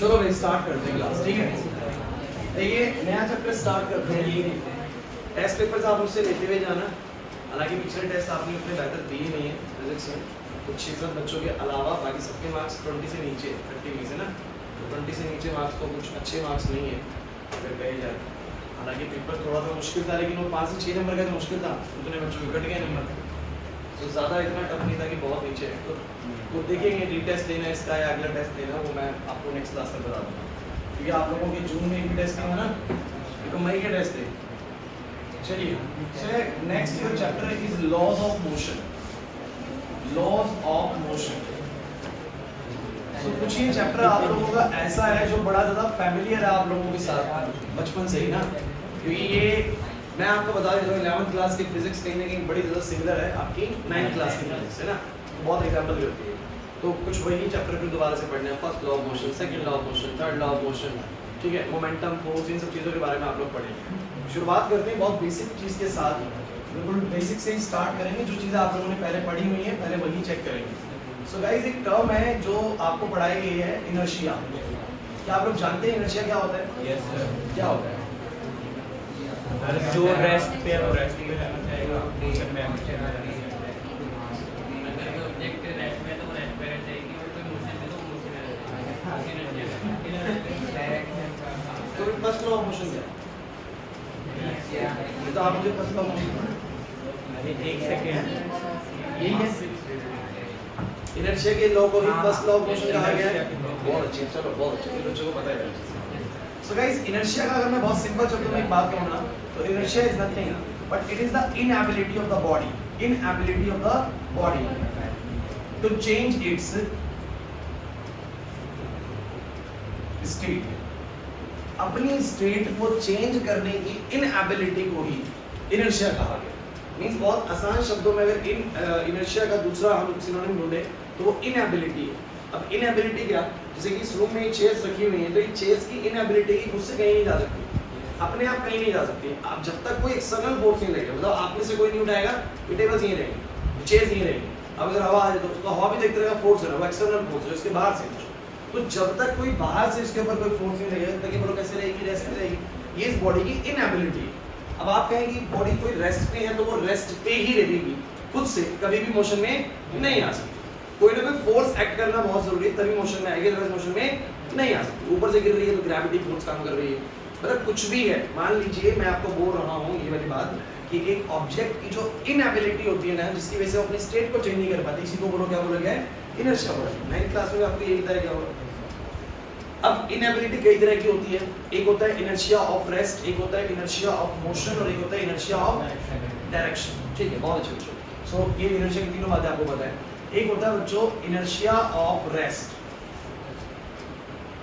चलो भाई स्टार्ट करते हैं क्लास, ठीक है। ये नया चैप्टर स्टार्ट करते हैं। ये टेस्ट पेपर्स आप मुझसे लेते हुए जाना। हालांकि पिछले टेस्ट आपने उतने बेहतर दिए नहीं है फिजिक्स में, कुछ 6-7 बच्चों के अलावा बाकी सबके मार्क्स 20 से नीचे 30 में से ना, तो 20 से नीचे मार्क्स तो कुछ अच्छे मार्क्स नहीं है अगर कहे जाए। हालांकि पेपर थोड़ा सा मुश्किल था, लेकिन वो 5 से 6 नंबर का तो मुश्किल था, उतने बच्चों के कट गए नंबर, तो ज़्यादा इतना टफ नहीं था कि बहुत नीचे है। तो देखेंगे रीटेस्ट देना है इसका या अगला टेस्ट देना है, वो मैं आपको नेक्स्ट क्लास में बता दूँगा, क्योंकि आप लोगों के जून में एक भी टेस्ट नहीं है ना, तो मई के टेस्ट है। चलिए, so next your chapter is laws of motion. Laws of motion, तो कुछ ये चैप्टर आप लोगों का ऐसा है जो बड़ा ज़्यादा फैमिलियर है आप लोगों के साथ बचपन से ही ना, क्योंकि ये मैं आपको बता देता हूँ 11th क्लास की फिजिक्स कहीं ना कहीं बड़ी ज़्यादा सिमिलर है आपकी 9th क्लास की फिजिक्स, है ना, तो बहुत एग्जाम्पल भी होती है। तो कुछ वही चैप्टर फिर दोबारा से पढ़ने हैं, first law of motion, second law of motion, third law of motion, ठीक है, मोमेंटम, फोर्स, इन सब चीज़ों के बारे में आप लोग पढ़ेंगे। शुरुआत करते हैं बहुत बेसिक चीज़ के साथ, बिल्कुल बेसिक से ही स्टार्ट करेंगे। जो चीज़ें आप लोगों ने पहले पढ़ी हुई है पहले वही चेक करेंगे। सो गाइस, एक टर्म है जो आपको पढ़ाई गई है, इनर्शिया। क्या आप लोग जानते हैं इनर्शिया क्या होता है? Yes sir. क्या होता है? जो रेस्ट पे है वो रेस्ट पे रहना चाहेगा, मोशन में हमेशा रहना चाहेगा। अगर कोई ऑब्जेक्ट रेस्ट में है तो वो रेस्ट पे रहना चाहिए, और कोई मोशन में तो वो मोशन में रहना चाहिए। तो फर्स्ट लॉ ऑफ मोशन क्या है? ये तो आप मुझे फर्स्ट लॉ ऑफ मोशन पढ़ा। अरे एक सेकंड, यही है इनर्शिया के लॉ को ही फर्स्ट लॉ ऑफ मोशन कहा गया है। बहुत अच्छे, चलो बहुत अच्छे, बच्चों को पता है। सो गाइस, इनर्शिया का अगर मैं बहुत सिंपल शब्दों में एक बात कहूँ ना, तो inertia is nothing but it is the inability of the body, inability of the body to change its state. अपनी स्टेट को चेंज करने की इनएबिलिटी को ही इनर्शिया कहा गया। मींस बहुत आसान शब्दों में अगर इनर्शिया का दूसरा हम सिनोनिम ढूंढे तो वो इनएबिलिटी है। अब इनएबिलिटी क्या, जैसे कि इस रूम में चेयर्स रखी हुई हैं, तो ये चेयर्स की इनएबिलिटी उससे कहीं नहीं जा सकती, अपने आप कहीं नहीं जा सकती। आप जब तक कोई एक्सटर्नल फोर्स नहीं लगेगा, मतलब आप में से कोई नहीं उठाएगा, ये टेबल्स यहीं रहेंगे, चेयर्स यहीं रहेंगी। अब अगर हवा आ जाए तो हवा भी देखते रहेगा, फोर्स है ना, वो एक्सटर्नल फोर्स है, इसके बाहर से। तो जब तक कोई बाहर से इसके ऊपर कोई फोर्स नहीं लगेगा, तब ये बोलो कैसे रहेगी, रेस्ट में रहेगी। ये इस बॉडी की इनएबिलिटी है। अब आप कहेंगे कि बॉडी कोई रेस्ट पे है तो वो रेस्ट पे ही रहेगी, खुद से कभी भी मोशन में नहीं आ सकती। कोई ना कोई फोर्स एक्ट करना बहुत जरूरी है, तभी मोशन में आएगी, अदरवाइज मोशन में नहीं आ सकती। ऊपर से गिर रही है तो ग्रेविटी फोर्स काम कर रही है, मतलब कुछ भी है। मान लीजिए मैं आपको बोल रहा हूँ ये वाली बात कि एक ऑब्जेक्ट की जो इनएबिलिटी होती है ना, जिसकी वजह से वो अपनी स्टेट को चेंज नहीं कर पाती, इसी को बोलो क्या बोला गया है, इनर्शिया बोला। 9th क्लास में आपको यही बताया क्या होगा। अब इनएबिलिटी कई तरह की होती है, एक होता है इनर्शिया ऑफ रेस्ट, एक होता है इनर्शिया ऑफ मोशन, और एक होता है इनर्शिया ऑफ डायरेक्शन, ठीक है, बहुत अच्छे बच्चों। सो ये इनर्शिया की तीनों बातें आपको पता है। एक होता है बच्चों इनर्शिया ऑफ रेस्ट,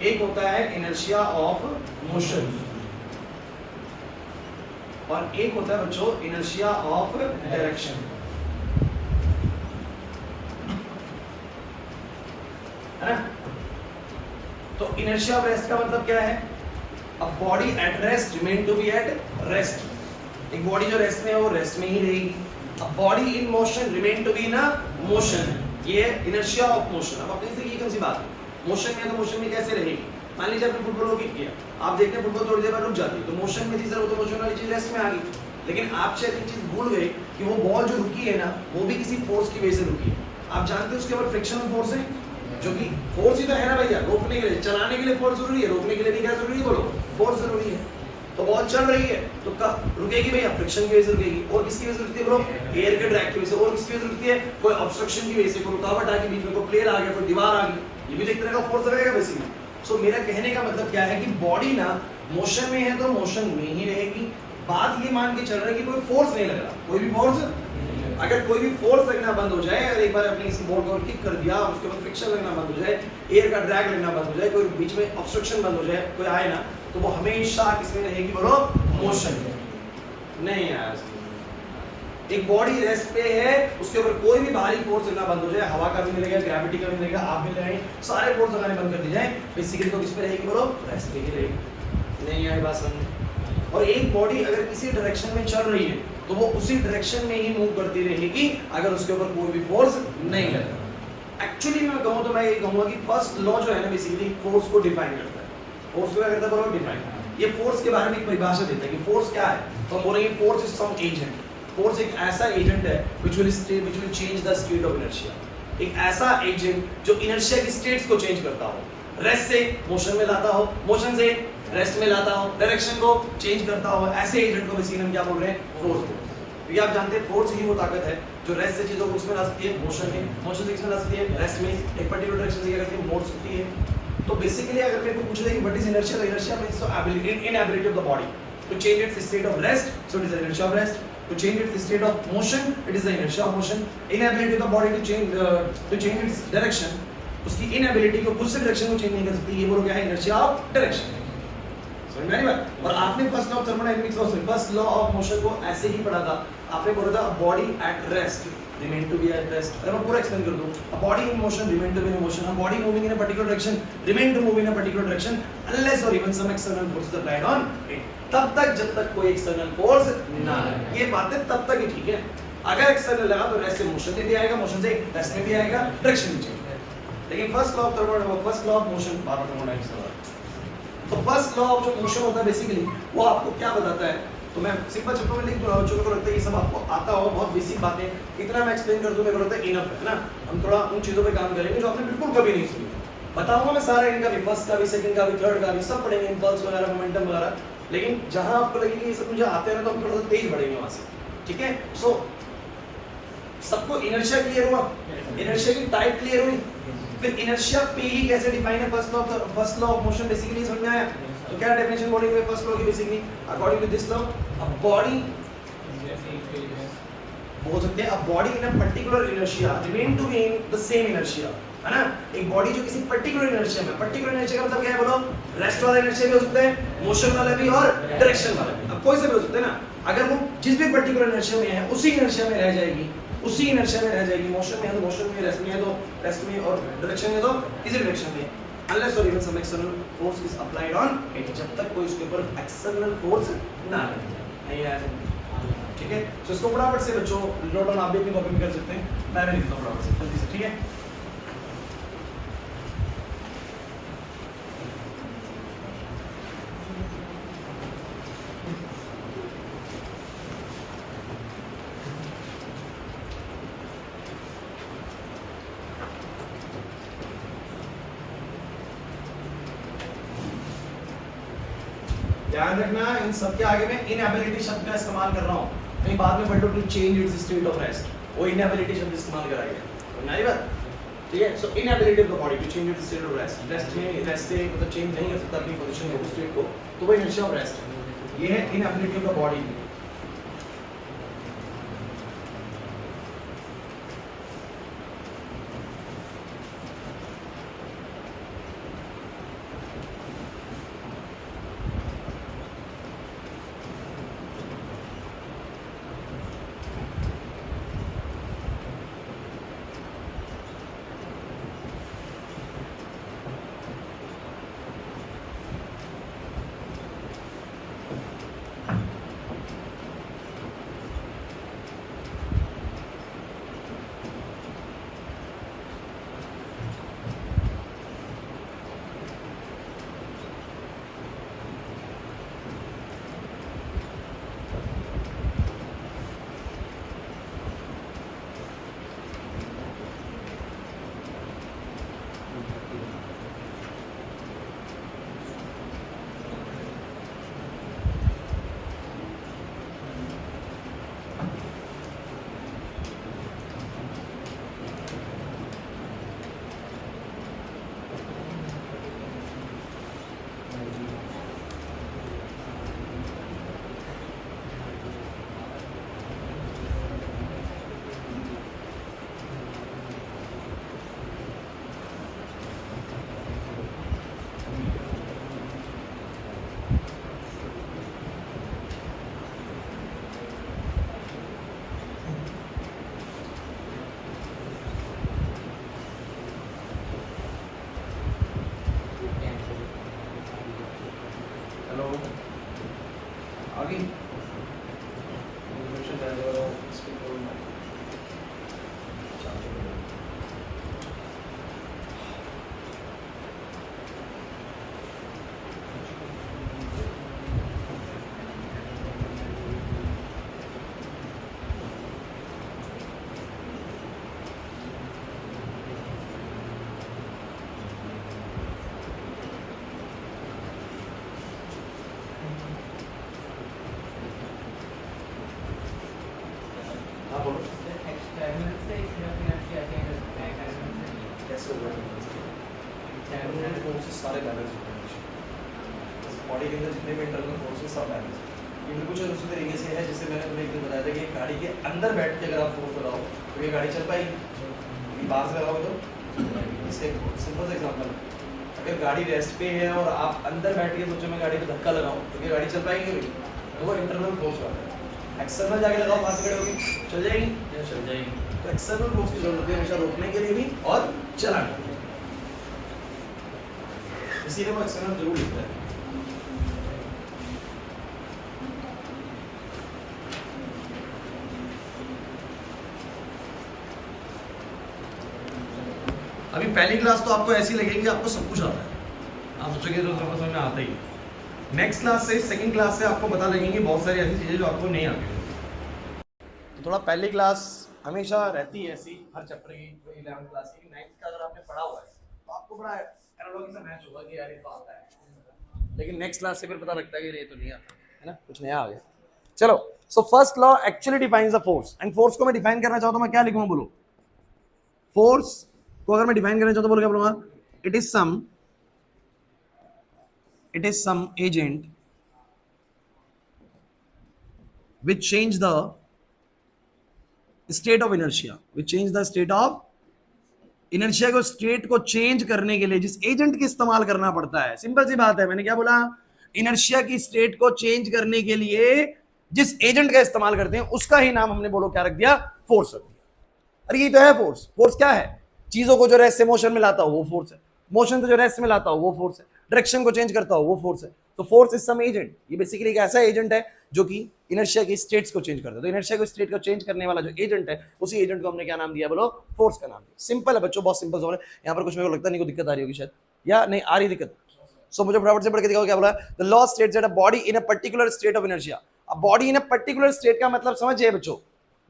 एक होता है इनर्शिया ऑफ मोशन, और एक होता है बच्चों इनर्शिया ऑफ डायरेक्शन, है ना। तो इनर्शिया ऑफ रेस्ट का मतलब क्या है, a body at rest remain to be at rest. एक बॉडी जो रेस्ट में है वो रेस्ट में ही रहेगी। A body in motion remain to be in motion, ये इनर्शिया ऑफ मोशन। अब अपने से ये कौन सी बात है, मोशन में है तो मोशन में कैसे रहेगी। मान लीजिए आपने फुटबॉल को किक किया, आप देखते हैं फुटबॉल थोड़ी देर बाद रुक जाती है, तो मोशन में थी सर, वो तो मोशन वाली चीज रेस्ट में आ गई। लेकिन आप शायद एक चीज भूल गए कि वो बॉल जो रुकी है ना, वो भी किसी फोर्स की वजह से रुकी है। आप जानते हैं उसके ऊपर फ्रिक्शनल फोर्स है, जो कि फोर्स ही तो है ना भैया, रोकने के लिए, चलाने के लिए फोर्स जरूरी है, रोकने के लिए भी क्या जरूरी है, बोलो फोर्स जरूरी है। तो बॉल चल रही है तो कब रुकेगी भैया, फ्रिक्शन की वजह से रुकेगी। और किसकी वजह से रुकती है बोलो, एयर के ड्रैग की वजह से। और किसकी वजह से रुकती है, कोई ऑब्स्ट्रक्शन की वजह से, कोई रुकावट आ गई बीच में, कोई प्लेयर आ गया, कोई दीवार आ गई, ये भी एक तरह का फोर्स रहेगा बेसिकली। सो मेरा कहने का मतलब क्या है कि बॉडी ना मोशन में है तो मोशन में ही रहेगी। बात ये मान के चल रहा है कि कोई फोर्स नहीं लग रहा, कोई भी फोर्स, अगर कोई भी फोर्स लगना बंद हो जाए, अगर एक बार अपने इस बोर्ड को किक कर दिया, उसके बाद फ्रिक्शन लगना बंद हो जाए, एयर का ड्रैग लगना बंद हो जाए, कोई बीच में ऑब्स्ट्रक्शन बंद हो जाए, कोई आए ना, तो वो हमेशा किसमें रहेगी बोलो, मोशन में। नहीं यार, एक बॉडी रेस्ट पे है, उसके ऊपर कोई भी भारी फोर्स लगना बंद हो जाए, हवा का भी मिलेगा, ग्रेविटी का भी मिलेगा, आप भी लगाएंगे, सारे फोर्स लगाने बंद कर दिए जाए, बेसिकली तो किस पे रहेगी बोलो, रेस्ट पे ही रहेगी। नहीं आई बात समझ। और एक बॉडी अगर किसी डायरेक्शन में चल रही है तो वो उसी डायरेक्शन में ही मूव करती रहेगी, अगर उसके ऊपर कोई भी फोर्स नहीं लगा। एक्चुअली मैं कहूँ तो मैं ये कहूँगा कि फर्स्ट लॉ जो है ना बेसिकली फोर्स को डिफाइन करता है। फोर्स को क्या करता है बोलो डिफाइन। ये फोर्स के बारे में एक परिभाषा देता है कि फोर्स क्या है। तो हम बोलेंगे force is some agent. Force एक ऐसा एजेंट है which will change the state of inertia। एक ऐसा एजेंट जो इनर्शिया की स्टेट्स को चेंज करता हो, रेस्ट से मोशन में लाता हो, मोशन से रेस्ट में लाता हो, डायरेक्शन को चेंज करता हो, ऐसे एजेंट को बेसिकली हम क्या बोल रहे हैं फोर्स। क्योंकि आप जानते हैं फोर्स ही वो ताकत है जो रेस्ट से चीजों को उसमें ला सकती है मोशन में, मोशन से इसमें ला सकती है रेस्ट में, एक पर्टिकुलर डायरेक्शन से क्या करती है मोड़ सकती है। तो बेसिकली अगर मेरे को पूछ ले कि व्हाट इज इनर्शिया, तो inertia means the ability inability of the body to change its state of rest, so it is the inertia of rest. To change its state of motion, it is the inertia of motion. Inability of the body to change its direction, उसकी inability को दूसरे direction को change नहीं कर सकती, ये बोलो क्या है inertia of direction। समझ में आई बात? और आपने फर्स्ट लॉ ऑफ थर्मोडायनामिक्स और फर्स्ट लॉ ऑफ मोशन को ऐसे ही पढ़ा था। आपने बोला था body at rest remain to be at rest। अगर मैं पूरा एक्सप्लेन कर दूं, a body in motion remain to be in motion, a body moving in a particular direction remain to move in a particular direction unless or even some external force is applied on it। तब तक जब तक कोई external force ना लगे, ये बातें तब तक ही ठीक है। अगर एक्सटर्नल लगा तो रेस्ट से मोशन में भी आएगा, मोशन से रेस्ट में भी आएगा, डायरेक्शन भी चेंज करेगा। लेकिन first law of thermodynamics, first law of motion bar bar thermodynamics का, तो फर्स्ट लॉ ऑफ जो मोशन होता है बेसिकली वो आपको क्या बताता है, तो मैं सिंपल शब्दों में लिख दूंगा, बच्चों को लगता है ये सब आपको आता हो, बहुत बेसिक बातें, इतना मैं एक्सप्लेन कर दूं मेरे को लगता है इनफ है ना। हम थोड़ा उन चीजों पे काम करेंगे जो आपने बिल्कुल कभी नहीं सुनी। बताऊंगा मैं सारा इनका भी, फर्स्ट का भी, सेकंड का भी, थर्ड का भी, सब पढ़ेंगे, इंपल्स वगैरह, मोमेंटम वगैरह। लेकिन जहां आपको लगेगा ये सब मुझे आते हैं ना, तो हम थोड़ा सा तेज बढ़ेंगे वहां से, ठीक है। सो सबको इनर्शिया क्लियर हुआ, इनर्शिया की टाइप क्लियर हुई, फिर इनर्शिया पे ही कैसे डिफाइन है first law of motion basically समझ में आया। तो क्या डेफिनेशन बोलेंगे फर्स्ट लॉ की basically according to this law, a body बोल सकते हैं, a body in a particular inertia remain to be in the same inertia, है ना। एक बॉडी जो किसी पर्टिकुलर इनर्शिया में, पर्टिकुलर इनर्शिया का मतलब क्या है बोलो, रेस्ट वाला इनर्शिया भी हो सकता है, मोशन वाला भी और डायरेक्शन वाला भी, अब कोई से भी हो सकता है ना। अगर वो जिस भी पर्टिकुलर इनर्शिया में है उसी इनर्शिया में रह जाएगी, उसी इनर्शिया में रह जाएगी, मोशन में है तो मोशन में, रेस्ट में है तो रेस्ट में, और डायरेक्शन में तो इसी डायरेक्शन में, unless or even some external force is applied on it, जब तक कोई उसके ऊपर external force ना लगे, नहीं आया, ठीक है। तो इसको फटाफट से बच्चों नोट डाउन आप भी अपनी कॉपी में कर सकते हैं, मैं भी लिखता हूं फटाफट से जल्दी से, ठीक है। ध्यान रखना इन सब के आगे में इनएबिलिटी शब्द का इस्तेमाल कर रहा हूं, कहीं बाद में पढ़ो to change its state of rest, वो इनएबिलिटी शब्द इस्तेमाल कराएंगे, समझ आई बात, ठीक है। So inability of the body to change its state of rest, rest में रेस्ट से मतलब चेंज नहीं कर सकता अपनी पोजीशन को, स्टेट को, तो वो इनर्शिया ऑफ रेस्ट है। ये है इनएबिलिटी ऑफ द बॉडी। आगे कैसे होगा? इंटरनल फोर्सेस सारे बैलेंस होते हैं बॉडी के अंदर, जितने भी इंटरनल फोर्सेस सब बैलेंस। ये भी कुछ उसी तरीके से है जैसे मैंने तुम्हें एक दिन बताया था कि गाड़ी के अंदर बैठ के अगर आप फोर्स लगाओ तो ये गाड़ी चल पाएगी। बाहर से लगाओगे तो इसका एक सिंपल सा एग्जांपल, अगर गाड़ी रेस्ट पे है और आप अंदर बैठ के सोचो मैं गाड़ी पे धक्का लगाऊं तो ये गाड़ी चल पाएगी? तो वो इंटरनल फोर्स वाला है। एक्सटर्नल जाके लगाओ, बाहर से खड़े होगी, चल जाएगी? चल जाएगी। तो एक्सटर्नल फोर्स की जरूरत है हमेशा रोकने के लिए भी और चलाने के लिए, इसीलिए वो एक्सटर्नल जरूर लिखता है। अभी पहली क्लास तो आपको ऐसी लगेगी आपको सब कुछ आता है, आप सोचोगे तो सबको समझ में आता ही। नेक्स्ट क्लास से, सेकंड क्लास से आपको पता लगेंगी बहुत सारी ऐसी चीज़ें जो आपको नहीं आती। तो थोड़ा पहली क्लास हमेशा रहती है ऐसी हर चैप्टर की, 11th क्लास की। 9th का अगर आपने पढ़ा हुआ है तो आपको बड़ा एनालॉजी सा मैच होगा कि यार ये तो आता है, लेकिन नेक्स्ट क्लास से फिर पता लगता है कि ये तो नहीं आता है ना, कुछ नया आ गया। चलो, so first law actually defines the force, and force को मैं डिफाइन करना चाहता हूं तो मैं क्या लिखूंगा बोलो? फोर्स को अगर मैं डिफाइन करना चाहता हूं तो बोलो क्या बोलूंगा? It is some agent which change the state of inertia, which change the state of inertia को स्टेट को चेंज करने के लिए जिस एजेंट की इस्तेमाल करना पड़ता है। सिंपल सी बात है, मैंने क्या बोला? इनर्शिया की स्टेट को चेंज करने के लिए जिस एजेंट का इस्तेमाल करते हैं उसका ही नाम हमने बोलो क्या रख दिया? फोर्स रख दिया। अरे ये तो है फोर्स। फोर्स क्या है? चीजों को जो रेस्ट से मोशन में लाता हो वो फोर्स है, मोशन से जो रेस्ट में लाता हो वो फोर्स है, डायरेक्शन को चेंज करता हो वो फोर्स है। तो फोर्स इज सम एजेंट। ये बेसिकली एक ऐसा एजेंट है जो कि इनर्शिया की स्टेट्स को चेंज करता है। तो इनर्शिया को स्टेट को चेंज करने वाला जो एजेंट है उसी एजेंट को हमने क्या नाम दिया बोलो? फोर्स का नाम दिया। सिंपल है बच्चों, बहुत सिंपल सवाल है। यहाँ पर कुछ मेरे को लगता नहीं कोई दिक्कत आ रही होगी शायद, या नहीं आ रही दिक्कत? सो मुझे फटाफट से पढ़ के दिखाओ क्या बोला? The law states that a body in a particular state of inertia. अब body in a particular state का मतलब समझिए बच्चों,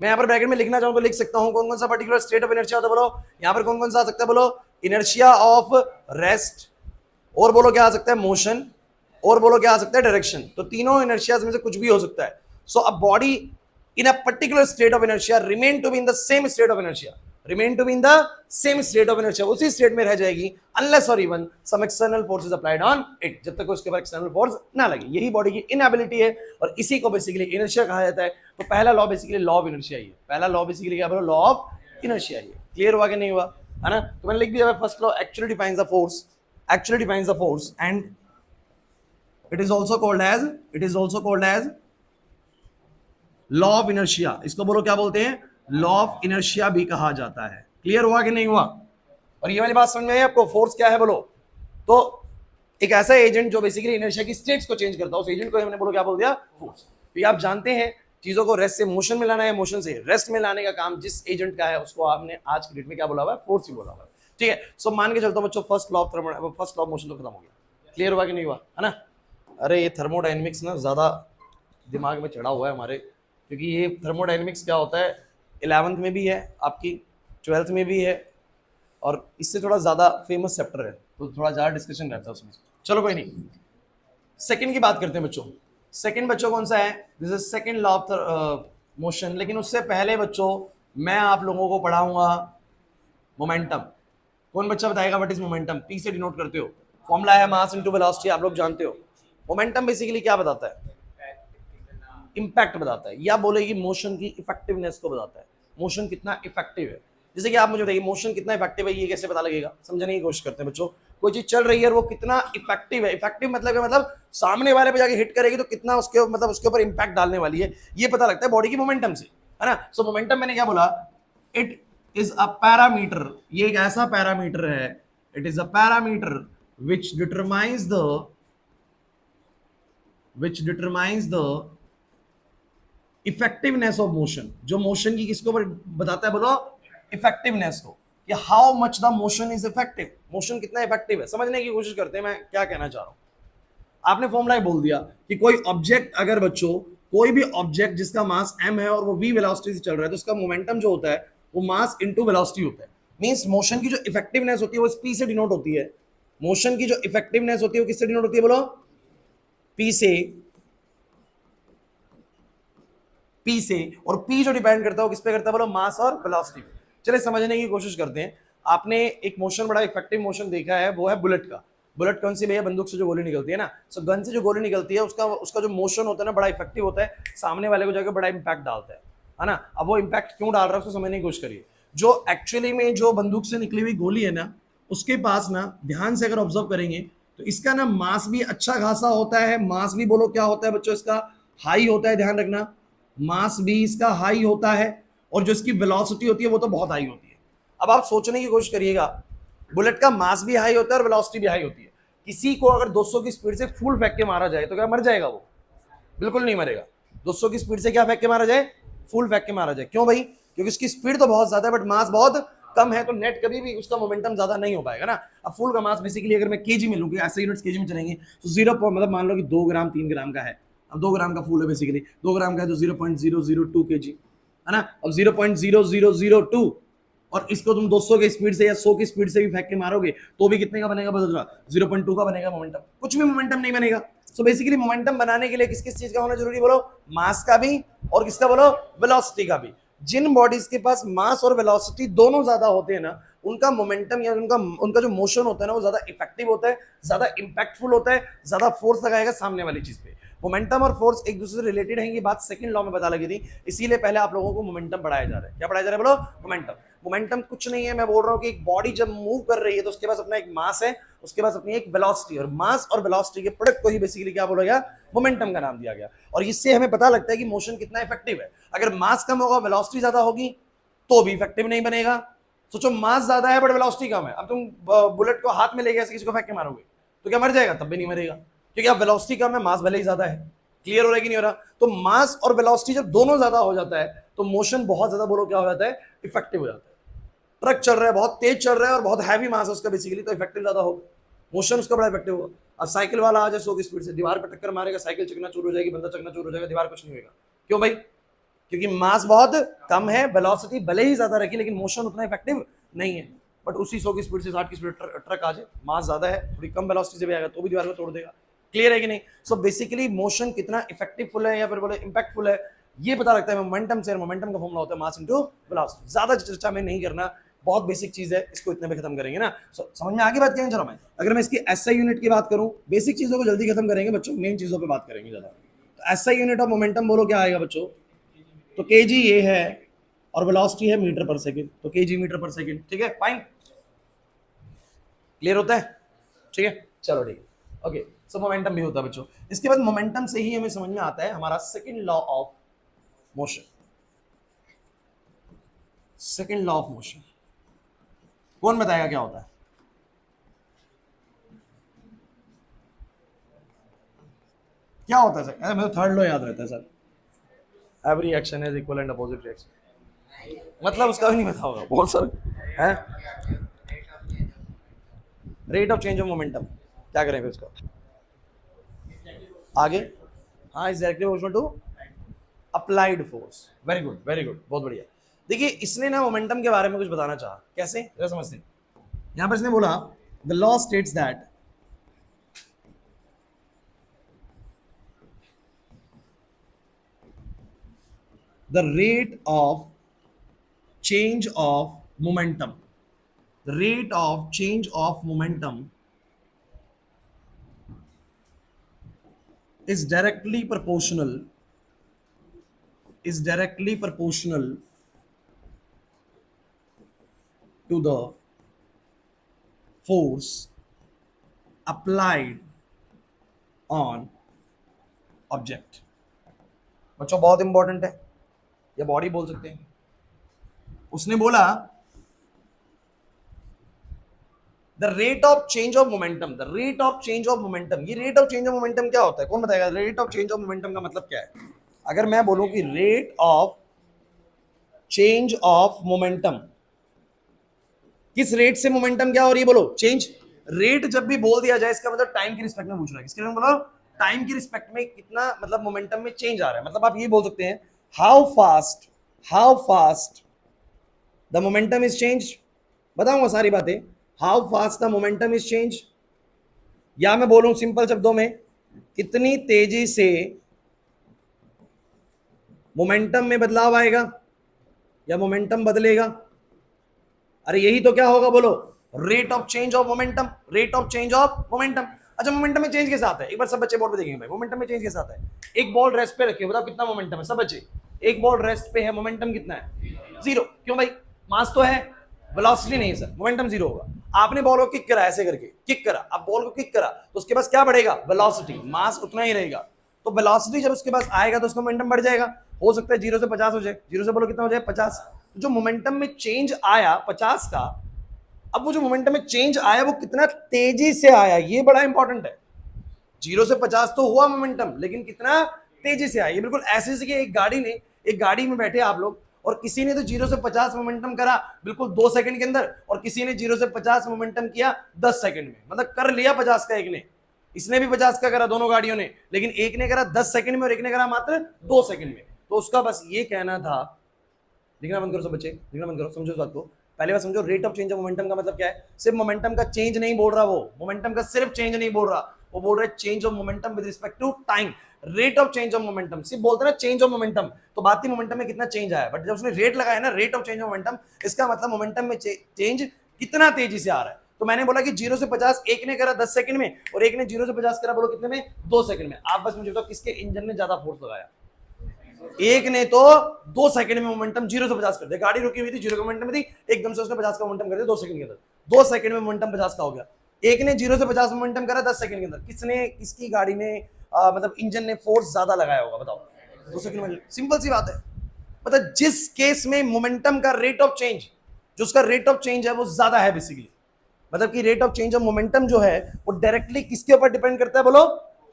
मैं यहाँ पर ब्रैकेट में लिखना चाहूँ तो लिख सकता हूँ कौन कौन सा पर्टिकुलर स्टेट ऑफ इनर्शिया होता है बोलो? यहाँ पर कौन कौन सा आ सकता है बोलो? इनर्शिया ऑफ रेस्ट, और बोलो क्या आ सकता है? मोशन, और बोलो क्या आ सकता है? डायरेक्शन। तो तीनों इनर्शियाज में से कुछ भी हो सकता है। So a body in a particular state of inertia remain to be in the same state of inertia, remain to be in the same state of inertia, उसी स्टेट में रह जाएगी अनलेस और even some external forces applied on it, जब तक उसके ऊपर external force ना लगे। यही बॉडी की इनएबिलिटी है और इसी को बेसिकली इनर्शिया कहा जाता है। तो पहला law basically law of inertia ही है। पहला लॉ बेसिकली क्या बोलो? लॉ ऑफ इनर्शिया ही है। क्लियर हुआ कि नहीं हुआ? है ना? तो मैंने लिख दिया first law actually defines the force, actually defines the force, and it is also called as law of inertia। इसको बोलो क्या बोलते हैं? law of inertia भी कहा जाता है। क्लियर हुआ कि नहीं हुआ? और ये वाली बात समझ में आई आपको? फोर्स क्या है बोलो? तो एक ऐसा एजेंट जो बेसिकली इनर्शिया की स्टेट्स को चेंज करता है, उस एजेंट को हमने बोलो क्या बोल दिया? फोर्स। तो ये आप जानते हैं, चीजों को रेस्ट से मोशन में लाना है, मोशन से रेस्ट में लाने का काम जिस एजेंट का है उसको आपने आज की डेट में क्या बोला हुआ है? फोर्स ही बोला हुआ है। ठीक है, सो मान के चलता हूं बच्चों फर्स्ट लॉ ऑफ मोशन तो खत्म हो गया। क्लियर हुआ कि नहीं हुआ? है ना? अरे ये थर्मोडायनेमिक्स ना ज्यादा दिमाग में चढ़ा हुआ है हमारे, क्योंकि ये थर्मोडायनेमिक्स क्या होता है 11th में भी है, आपकी 12th में भी है, और इससे थोड़ा ज्यादा फेमस चैप्टर है तो थोड़ा ज्यादा डिस्कशन रहता है उसमें। चलो कोई नहीं, सेकंड की बात करते हैं बच्चों। सेकंड बच्चों कौन सा है? This is second law of motion. लेकिन उससे पहले बच्चों मैं आप लोगों को पढ़ाऊंगा मोमेंटम। कौन बच्चा बताएगा व्हाट इज मोमेंटम? पी से डिनोट करते हो, फॉर्मूला है मास इनटू वेलोसिटी, आप लोग जानते हो। मोमेंटम बेसिकली क्या बताता है? इंपैक्ट बताता है, या बोले कि मोशन की इफेक्टिवनेस को बताता है। मोशन कितना इफेक्टिव है। जैसे कि आप मुझे बताइए मोशन कितना इफेक्टिव है, ये कैसे पता लगेगा? समझने की कोशिश करते हैं बच्चों। कोई चीज चल रही है और वो कितना इफेक्टिव है, इफेक्टिव मतलब सामने वाले पे जाके हिट करेगी तो कितना उसके मतलब उसके ऊपर इंपैक्ट डालने वाली है, ये पता लगता है बॉडी की मोमेंटम से, है ना? सो मोमेंटम मैंने क्या बोला? It is a parameter. ये एक ऐसा पैरामीटर है, it is a parameter which determines the effectiveness of motion. जो मोशन की किसको बताता है बोलो? इफेक्टिवनेस को, कि how much the motion is effective. Motion कितना इफेक्टिव है समझने की कोशिश करते हैं मैं क्या कहना चाह रहा हूं। आपने फॉर्मूला बोल दिया कि कोई ऑब्जेक्ट, अगर बच्चों कोई भी ऑब्जेक्ट जिसका मास m है और वो v वेलोसिटी से चल रहा है तो उसका मोमेंटम जो होता है वो मास इनटू वेलोसिटी होता है। मींस मोशन की जो इफेक्टिवनेस होती है वो p से डिनोट होती है। मोशन की जो इफेक्टिवनेस होती है वो किससे डिनोट होती है बोलो? p से। और p जो डिपेंड करता है वो किस पे करता है बोलो? मास और वेलोसिटी पे। चलिए समझने की कोशिश करते हैं। आपने एक मोशन, बड़ा इफेक्टिव मोशन देखा है, वो है बुलेट का। बुलेट कौन सी भैया? बंदूक से जो गोली निकलती है ना। सो गन से जो गोली निकलती है उसका जो मोशन होता है ना, बड़ा इफेक्टिव होता है, सामने वाले को जाकर बड़ा इंपैक्ट डालता है ना। अब वो इंपैक्ट क्यों डाल रहा है उसको समझने की कोशिश करिए। जो एक्चुअली में जो बंदूक से निकली हुई गोली है ना, उसके पास ना ध्यान से अगर ऑब्जर्व करेंगे तो इसका ना मास भी अच्छा खासा होता है। मास भी बोलो क्या होता है बच्चों? इसका हाई होता है, ध्यान रखना, मास भी इसका हाई होता है। और जो इसकी वेलोसिटी होती है वो तो बहुत हाई होती है। अब आप सोचने की कोशिश करिएगा, बुलेट का मास भी हाई होता है और वेलोसिटी भी हाई होती है। किसी को अगर 200 की स्पीड से फुल फेंक के मारा जाए तो क्या मर जाएगा वो? बिल्कुल नहीं मरेगा। 200 की स्पीड से क्या फेंक के मारा जाए? फुल फेंक के मारा जाए। क्यों भाई? क्योंकि इसकी स्पीड तो बहुत ज्यादा है बट मास बहुत कम है, तो नेट कभी भी उसका मोमेंटम ज्यादा नहीं हो पाएगा ना। अब फुल का मास बेसिकली अगर मैं केजी में लूंगी, ऐसे यूनिट्स केजी में चलेंगे तो 0 मतलब मान लो कि 2 ग्राम 3 ग्राम का है। अब 2 ग्राम का फुल है, बेसिकली 2 ग्राम का है तो 0.002 केजी है ना। अब 0.0002 और इसको तुम 200 की स्पीड से या 100 की स्पीड से भी फेंक के मारोगे तो भी कितने का बनेगा? बदल रहा 0.2 का बनेगा मोमेंटम। कुछ भी मोमेंटम नहीं बनेगा। सो बेसिकली मोमेंटम बनाने के लिए किस किस चीज का होना जरूरी? बोलो, मास का भी और किसका? बोलो, वेलोसिटी का भी। जिन बॉडीज के पास मास और वेलोसिटी दोनों ज्यादा होते हैं ना, उनका मोमेंटम या उनका जो मोशन होता है ना, वो ज्यादा इफेक्टिव होता है, ज्यादा इंपैक्टफुल होता है, ज्यादा फोर्स लगाएगा सामने वाली चीज पे। मोमेंटम और फोर्स एक दूसरे से रिलेटेड है, ये बात सेकंड लॉ में पता लगी थी, इसीलिए पहले आप लोगों को मोमेंटम पढ़ाया जा रहा है। क्या पढ़ाया जा रहा है? बोलो, मोमेंटम। मोमेंटम कुछ नहीं है, मैं बोल रहा हूं कि एक बॉडी जब मूव कर रही है तो उसके पास अपना एक मास है, उसके पास अपनी एक वेलोसिटी, और मास और वेलोसिटी के प्रोडक्ट को ही बेसिकली क्या बोला गया? मोमेंटम का नाम दिया गया। और इससे हमें पता लगता है कि मोशन कितना इफेक्टिव है। अगर मास कम होगा, वेलोसिटी ज्यादा होगी तो भी इफेक्टिव नहीं बनेगा। सोचो, मास ज्यादा है बट वेलोसिटी कम है, अब तुम बुलेट को हाथ में लेके ऐसे किसी को फेंक के मारोगे तो क्या मर जाएगा? तब भी नहीं मरेगा, क्योंकि अब वेलोसिटी कम है, मास भले ही ज्यादा है। क्लियर हो रहा है कि नहीं हो रहा? तो मास और वेलोसिटी जब दोनों ज्यादा हो जाता है तो मोशन बहुत ज्यादा, बोलो क्या हो जाता है? इफेक्टिव हो जाता है। ट्रक चल रहा है, बहुत तेज चल रहा है और बहुत हैवी मास है उसका बेसिकली, तो इफेक्टिव ज्यादा होगा, मोशन उसका बड़ा इफेक्टिव होगा। अब साइकिल वाला आ जाए 100 की स्पीड से, दीवार पर टक्कर मारेगा, साइकिल चकनाचूर हो जाएगी, बंदा चकनाचूर हो जाएगा, दीवार कुछ नहीं होगा। क्यों भाई? क्योंकि मास बहुत कम है, वेलोसिटी भले ही ज्यादा रखी लेकिन मोशन उतना इफेक्टिव नहीं है। बट उसी 100 की स्पीड से 60 की स्पीड ट्रक आ जाए, मास ज्यादा है, थोड़ी कम वेलोसिटी से भी आएगा तो भी दीवार को तोड़ देगा। क्लियर है कि नहीं? सो बेसिकली मोशन कितना इफेक्टिवफुल है या फिर बोले इंपैक्टफुल है, ये पता लगता है मोमेंटम से। मोमेंटम का फॉर्मूला होता है मास इनटू वेलोसिटी। ज्यादा चर्चा में नहीं करना, बहुत बेसिक चीज है, इसको इतने पे खत्म करेंगे ना। समझ में आगे बात करेंगे। चलो मैं अगर मैं इसकी एसआई यूनिट की बात करूं, बेसिक चीजों को जल्दी खत्म करेंगे बच्चों, मेन चीजों पे बात करेंगे ज्यादा। तो एसआई यूनिट ऑफ मोमेंटम बोलो क्या आएगा बच्चों? तो केजी ये है और वेलोसिटी है मीटर पर सेकंड, तो केजी मीटर पर सेकंड। ठीक है, फाइन, क्लियर होता है? ठीक है, चलो ठीक है, ओके। सो मोमेंटम भी होता है बच्चों। इसके बाद मोमेंटम से ही हमें समझ में आता है हमारा second law of motion. Second law of motion कौन बताएगा क्या होता है? क्या होता है सर? अरे मुझे थर्ड लॉ याद रहता है sir, every action is equal and opposite reaction. मतलब उसका भी नहीं पता होगा, बोल सर है। Rate of change of momentum क्या करें फिर उसका आगे? हाँ, is directly proportional to applied force. Very good, very good, बहुत बढ़िया। देखिए, इसने ना मोमेंटम के बारे में कुछ बताना चाहा, कैसे जरा समझते हैं। यहां पर इसने बोला the law states that the rate of change of momentum, the rate of change of momentum is directly proportional to the force applied on object। बच्चों बहुत इंपॉर्टेंट है, या बॉडी बोल सकते हैं। उसने बोला the rate of change of momentum, the rate of change of momentum. ये rate of change of momentum क्या होता है? कौन बताएगा? Rate of change of momentum का मतलब क्या है? अगर मैं बोलूं कि rate of change of momentum, किस रेट से मोमेंटम क्या हो रही है? बोलो, चेंज। रेट जब भी बोल दिया जाए इसका मतलब टाइम की रिस्पेक्ट में पूछ रहा है। किसके लिए बोलो? टाइम की रिस्पेक्ट में कितना मतलब मोमेंटम में चेंज आ रहा है। मतलब आप ये बोल सकते हैं how fast the momentum is change. बताऊंगा सारी बातें, how fast the momentum is change. या मैं बोलूं सिंपल शब्दों में, कितनी तेजी से मोमेंटम में बदलाव आएगा या मोमेंटम बदलेगा। अरे यही तो क्या होगा बोलो, rate of change of momentum, rate of change of momentum. अच्छा मोमेंटम में चेंज कैसे आता है, एक बार सब बच्चे बोर्ड पे देखेंगे भाई, मोमेंटम में चेंज कैसे आता है। एक बॉल रेस्ट पे रखी है, बताओ कितना मोमेंटम है सब बच्चे, एक बॉल रेस्ट पे है, मोमेंटम कितना है, जीरो। क्यों भाई, मास तो है, वेलोसिटी नहीं है सर, मोमेंटम जीरो होगा। आपने बॉल को किक करा, ऐसे करके किक करा, अब बॉल को किक करा तो उसके पास क्या बढ़ेगा, वेलोसिटी, मास उतना ही रहेगा। तो वेलोसिटी जब उसके पास आएगा तो उसका मोमेंटम बढ़ जाएगा, हो सकता है 0 से 50 हो जाए, 0 से बोलो कितना हो जाए 50। जो मोमेंटम में चेंज आया 50 का, अब वो जो मोमेंटम में चेंज आया वो कितना तेजी से आया, ये बड़ा इंपॉर्टेंट है। 0 से 50 तो हुआ मोमेंटम, लेकिन कितना तेजी से आया। ये बिल्कुल ऐसे कि एक गाड़ी में बैठे आप लोग और किसी ने तो 0 से 50 मोमेंटम करा बिल्कुल 2 सेकंड के अंदर, और किसी ने 0 से 50 मोमेंटम किया 10 सेकंड में, मतलब कर लिया 50 का एक ने, इसने भी 50 का करा दोनों गाड़ियों ने, लेकिन एक ने करा 10 सेकंड में और एक ने करा मात्र 2 सेकंड में। तो उसका बस ये कहना था, लिखना बंद करो सब बच्चे, लिखना बंद करो, समझो इस बात को। पहले बात समझो, rate of change of momentum का मतलब क्या है, सिर्फ मोमेंटम का चेंज नहीं बोल रहा वो, मोमेंटम का सिर्फ चेंज नहीं बोल रहा, वो बोल रहा है change of momentum with respect to time. Rate of change of momentum, सिर्फ बोलते हैं ना चेंज ऑफ मोमेंटम, तो बात ही मोमेंटम में कितना चेंज आया, बट जब उसने रेट लगाया ना, rate of change of momentum, इसका मतलब मोमेंटम में चेंज कितना तेजी से आ रहा है। तो मैंने बोला कि 0 से 50 एक ने करा 10 सेकंड में और एक ने 0 से 50 करा बोलो कितने में, 2 सेकंड में। आप बस मुझे बताओ किसके इंजन ने ज्यादा फोर्स लगाया, एक ने तो 2 सेकंड में मोमेंटम 0 से 50 कर दिया, गाड़ी रुकी हुई थी 0 का मोमेंटम में थी, एकदम से उसने 50 का मोमेंटम कर दिया 2 सेकंड के अंदर, 2 सेकंड में मोमेंटम 50 का हो गया। एक ने 0 से 50 मोमेंटम करा 10 सेकंड के अंदर, किसकी गाड़ी ने मतलब इंजन ने फोर्स ज्यादा लगाया होगा बताओ, 2 सेकंड में। सिंपल सी बात है, मतलब जिस केस में मोमेंटम का रेट ऑफ चेंज, जो उसका रेट ऑफ चेंज है वो ज्यादा है बेसिकली, मतलब कि rate of change of momentum जो है वो डायरेक्टली किसके ऊपर डिपेंड करता है बोलो,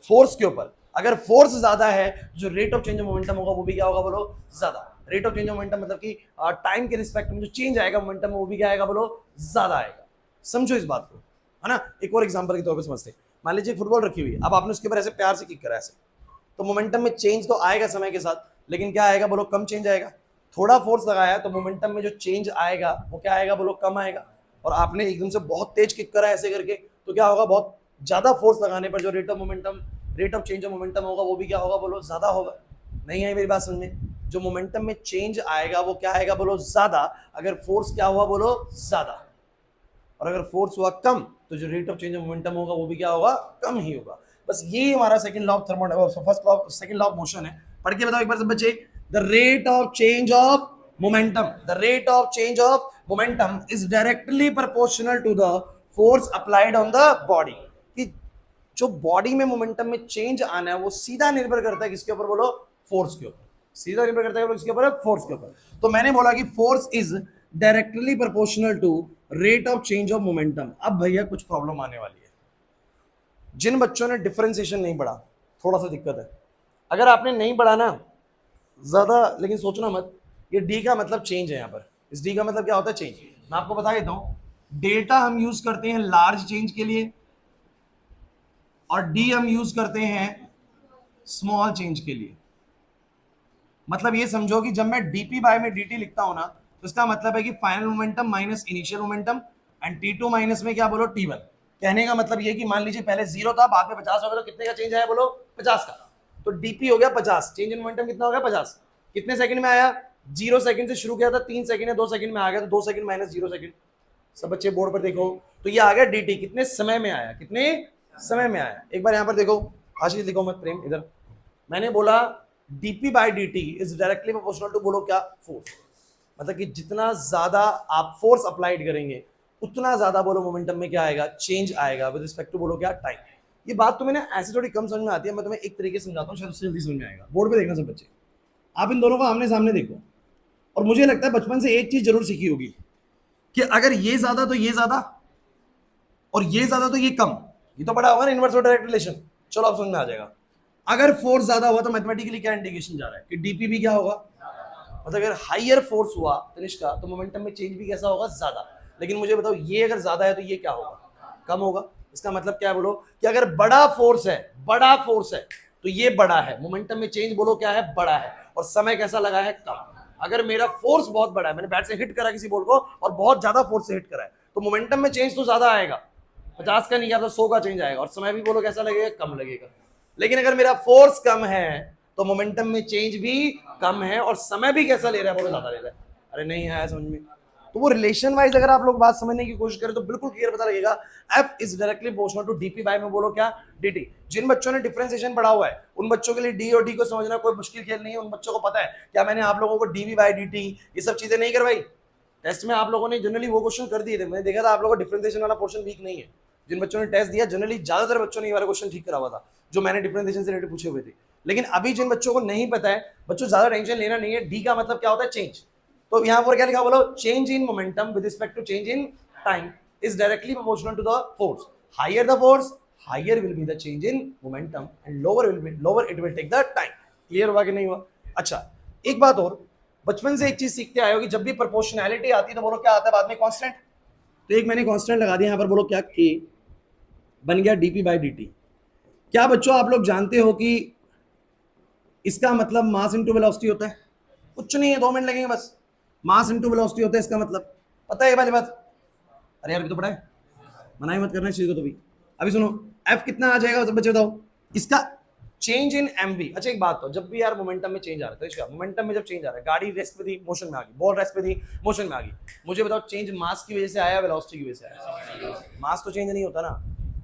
फोर्स के ऊपर। अगर फोर्स ज्यादा है जो rate of change of momentum होगा वो भी क्या होगा बोलो, ज्यादा। Rate of change of momentum मतलब कि टाइम के रिस्पेक्ट में जो चेंज आएगा मोमेंटम में वो भी क्या आएगा बोलो, ज्यादा आएगा। समझो इस बात को, है ना। एक और एग्जांपल के तौर पे समझते, मान लीजिए फुटबॉल रखी हुई है, अब आपने उसके ऊपर ऐसे प्यार से किक करा ऐसे, तो मोमेंटम में चेंज तो आएगा समय के साथ, लेकिन क्या आएगा बोलो, कम चेंज आएगा। थोड़ा फोर्स लगाया तो मोमेंटम में जो चेंज आएगा वो क्या आएगा बोलो, कम आएगा। और आपने एकदम से बहुत तेज किक करा ऐसे करके तो क्या होगा, बहुत ज्यादा फोर्स लगाने पर जो rate of change of momentum होगा वो भी क्या होगा बोलो, ज्यादा होगा। नहीं आई मेरी बात समझ में, जो मोमेंटम में चेंज आएगा वो क्या आएगा बोलो, ज्यादा। अगर फोर्स क्या हुआ बोलो, ज्यादा। और अगर फोर्स हुआ कम तो जो rate of change of momentum होगा वो भी क्या होगा, कम ही होगा। बस ये हमारा second law of second law of motion है। पढ़ के बताओ एक बार सब बच्चे, the rate of change of momentum, the rate of change of momentum is directly proportional to the force applied on the body। कि जो बॉडी में मोमेंटम में चेंज आना है वो सीधा निर्भर करता है किसके ऊपर बोलो, फोर्स के ऊपर। सीधा निर्भर करता है किसके ऊपर, फोर्स के ऊपर। तो मैंने बोला कि force is directly proportional to rate of change of momentum. अब भैया कुछ प्रॉब्लम आने वाली है, जिन बच्चों ने डिफरेंशिएशन नहीं पढ़ा थोड़ा सा दिक्कत है। अगर आपने नहीं पढ़ा ना ज्यादा, लेकिन सोचना मत, ये डी का मतलब चेंज है यहाँ पर, इस डी का मतलब क्या होता है, चेंज। मैं आपको बता देता हूं, डेल्टा हम यूज करते हैं लार्ज चेंज के लिए और डी हम यूज करते हैं स्मॉल चेंज के लिए। मतलब ये समझो कि जब मैं डीपी बाय में डीटी लिखता हूं ना, तो इसका मतलब है कि final momentum minus initial momentum and T2 minus में क्या बोलो, T1। कहने का मतलब ये कि मान लीजिए पहले 0 था, बाद में 50 हो गया, तो कितने का चेंज आया बोलो, 50 का। तो डीपी हो गया 50, चेंज इन मोमेंटम कितना हो गया 50। कितने सेकंड में आया, 0 सेकंड से शुरू किया था, 3 सेकंड या 2 सेकंड में आ गया, तो 2 सेकंड माइनस 0 सेकंड। सब बच्चे बोर्ड पर देखो, तो ये आ गया dt, कितने समय में आया, कितने समय में आया। एक बार यहाँ पर देखो, आशीष लिखो मत, प्रेम इधर। मैंने बोला dp by dt is directly proportional to बोलो क्या, फोर्स। मतलब कि जितना ज्यादा आप फोर्स अप्लाइड करेंगे उतना ज्यादा बोलो मोमेंटम में क्या आएगा, चेंज आएगा विद रिस्पेक्ट टू बोलो क्या, टाइम। ये बात तुम्हें ना ऐसे थोड़ी कम समझ में आती है, मैं तुम्हें एक तरीके से समझाता हूँ, शायद उससे जल्दी समझ में आएगा। बोर्ड पे देखना सब बच्चे, आप इन दोनों को आमने सामने देखो। और मुझे लगता है बचपन से एक चीज जरूर सीखी होगी कि अगर ये ज्यादा तो ये ज्यादा और ये ज्यादा तो ये कम, ये तो बड़ा होगा ना, इनवर्स और डायरेक्ट रिलेशन। चलो आप समझ में आ जाएगा। अगर फोर्स ज्यादा हुआ तो मैथमेटिकली क्या इंडिकेशन जा रहा है कि डीपी भी क्या होगा, मतलब अगर हाइयर फोर्स हुआ तनिष्का तो मोमेंटम में चेंज भी कैसा होगा, ज्यादा। लेकिन मुझे बताओ ये अगर ज्यादा है तो ये क्या होगा, कम होगा। इसका मतलब क्या है बोलो, कि अगर बड़ा फोर्स है तो ये बड़ा है, मोमेंटम में चेंज बोलो क्या है, बड़ा है, और समय कैसा लगा है, कम। अगर मेरा फोर्स बहुत बड़ा है, मैंने बैट से हिट करा किसी बॉल को और बहुत ज्यादा फोर्स से हिट करा है, तो मोमेंटम में चेंज तो ज्यादा आएगा, 50 का नहीं आता 100 का चेंज आएगा, और समय भी बोलो कैसा लगेगा, कम लगेगा। लेकिन अगर मेरा फोर्स कम है तो मोमेंटम में चेंज भी कम है और समय भी कैसा ले रहा है, बोलो ज्यादा ले रहा है। अरे नहीं आया समझ में, तो वो रिलेशन वाइज अगर आप लोग बात समझने की कोशिश करें तो बिल्कुल क्लियर पता लगेगा, F is directly proportional to DP by में बोलो क्या, dt। जिन बच्चों ने डिफरेंशिएशन पढ़ा हुआ है उन बच्चों के लिए डी और डी को समझना कोई मुश्किल खेल नहीं है, उन बच्चों को पता है। क्या मैंने आप लोगों को dv बाय dt ये सब चीजें नहीं करवाई टेस्ट में? आप लोगों ने जनरली वो क्वेश्चन कर दिए थे, मैंने देखा था आप लोगों को डिफरेंशिएशन वाला पोर्शन वीक नहीं है। जिन बच्चों ने टेस्ट दिया जनरली ज्यादातर बच्चों ने ये वाला क्वेश्चन ठीक करा हुआ था जो मैंने डिफरेंशिएशन से रिलेटेड पूछे हुए थे। लेकिन अभी जिन बच्चों को नहीं पता है, बच्चों ज्यादा टेंशन लेना नहीं है। डी का मतलब क्या होता है, चेंज। तो यहाँ पर क्या लिखा बोलो, change in momentum with respect to change in time is directly proportional to the force. Higher the force, higher will be the change in momentum and lower it will take the time. Clear हुआ कि नहीं हुआ? अच्छा, एक बात और, बचपन से एक चीज सीखते आए हो कि जब भी प्रोपोर्शनैलिटी आती है तो बोलो क्या आता है बाद में, कांस्टेंट। तो एक मैंने कांस्टेंट लगा दिया यहाँ पर, बोलो क्या, k बन गया dp बाई dt। क्या बच्चों आप लोग जानते हो कि इसका मतलब मास इनटू वेलोसिटी होता है? कुछ नहीं है, 2 मिनट लगेंगे बस। मास इनटू वेलोसिटी होता है इसका मतलब, पता है ये वाली बात? अरे यार अभी तो पढ़ा है, मना ही मत करना इस चीज को। तो भी अभी सुनो, f कितना आ जाएगा सब बच्चे बताओ, इसका चेंज इन mv। अच्छा एक बात तो, जब भी यार मोमेंटम में चेंज आ रहा है तो इसका मोमेंटम में जब चेंज आ रहा है, गाड़ी रेस्ट पे थी मोशन में आ गई, बॉल रेस्ट पे थी मोशन में आ गई, मुझे बताओ चेंज मास की वजह से आया वेलोसिटी की वजह से आया? मास तो चेंज नहीं होता ना।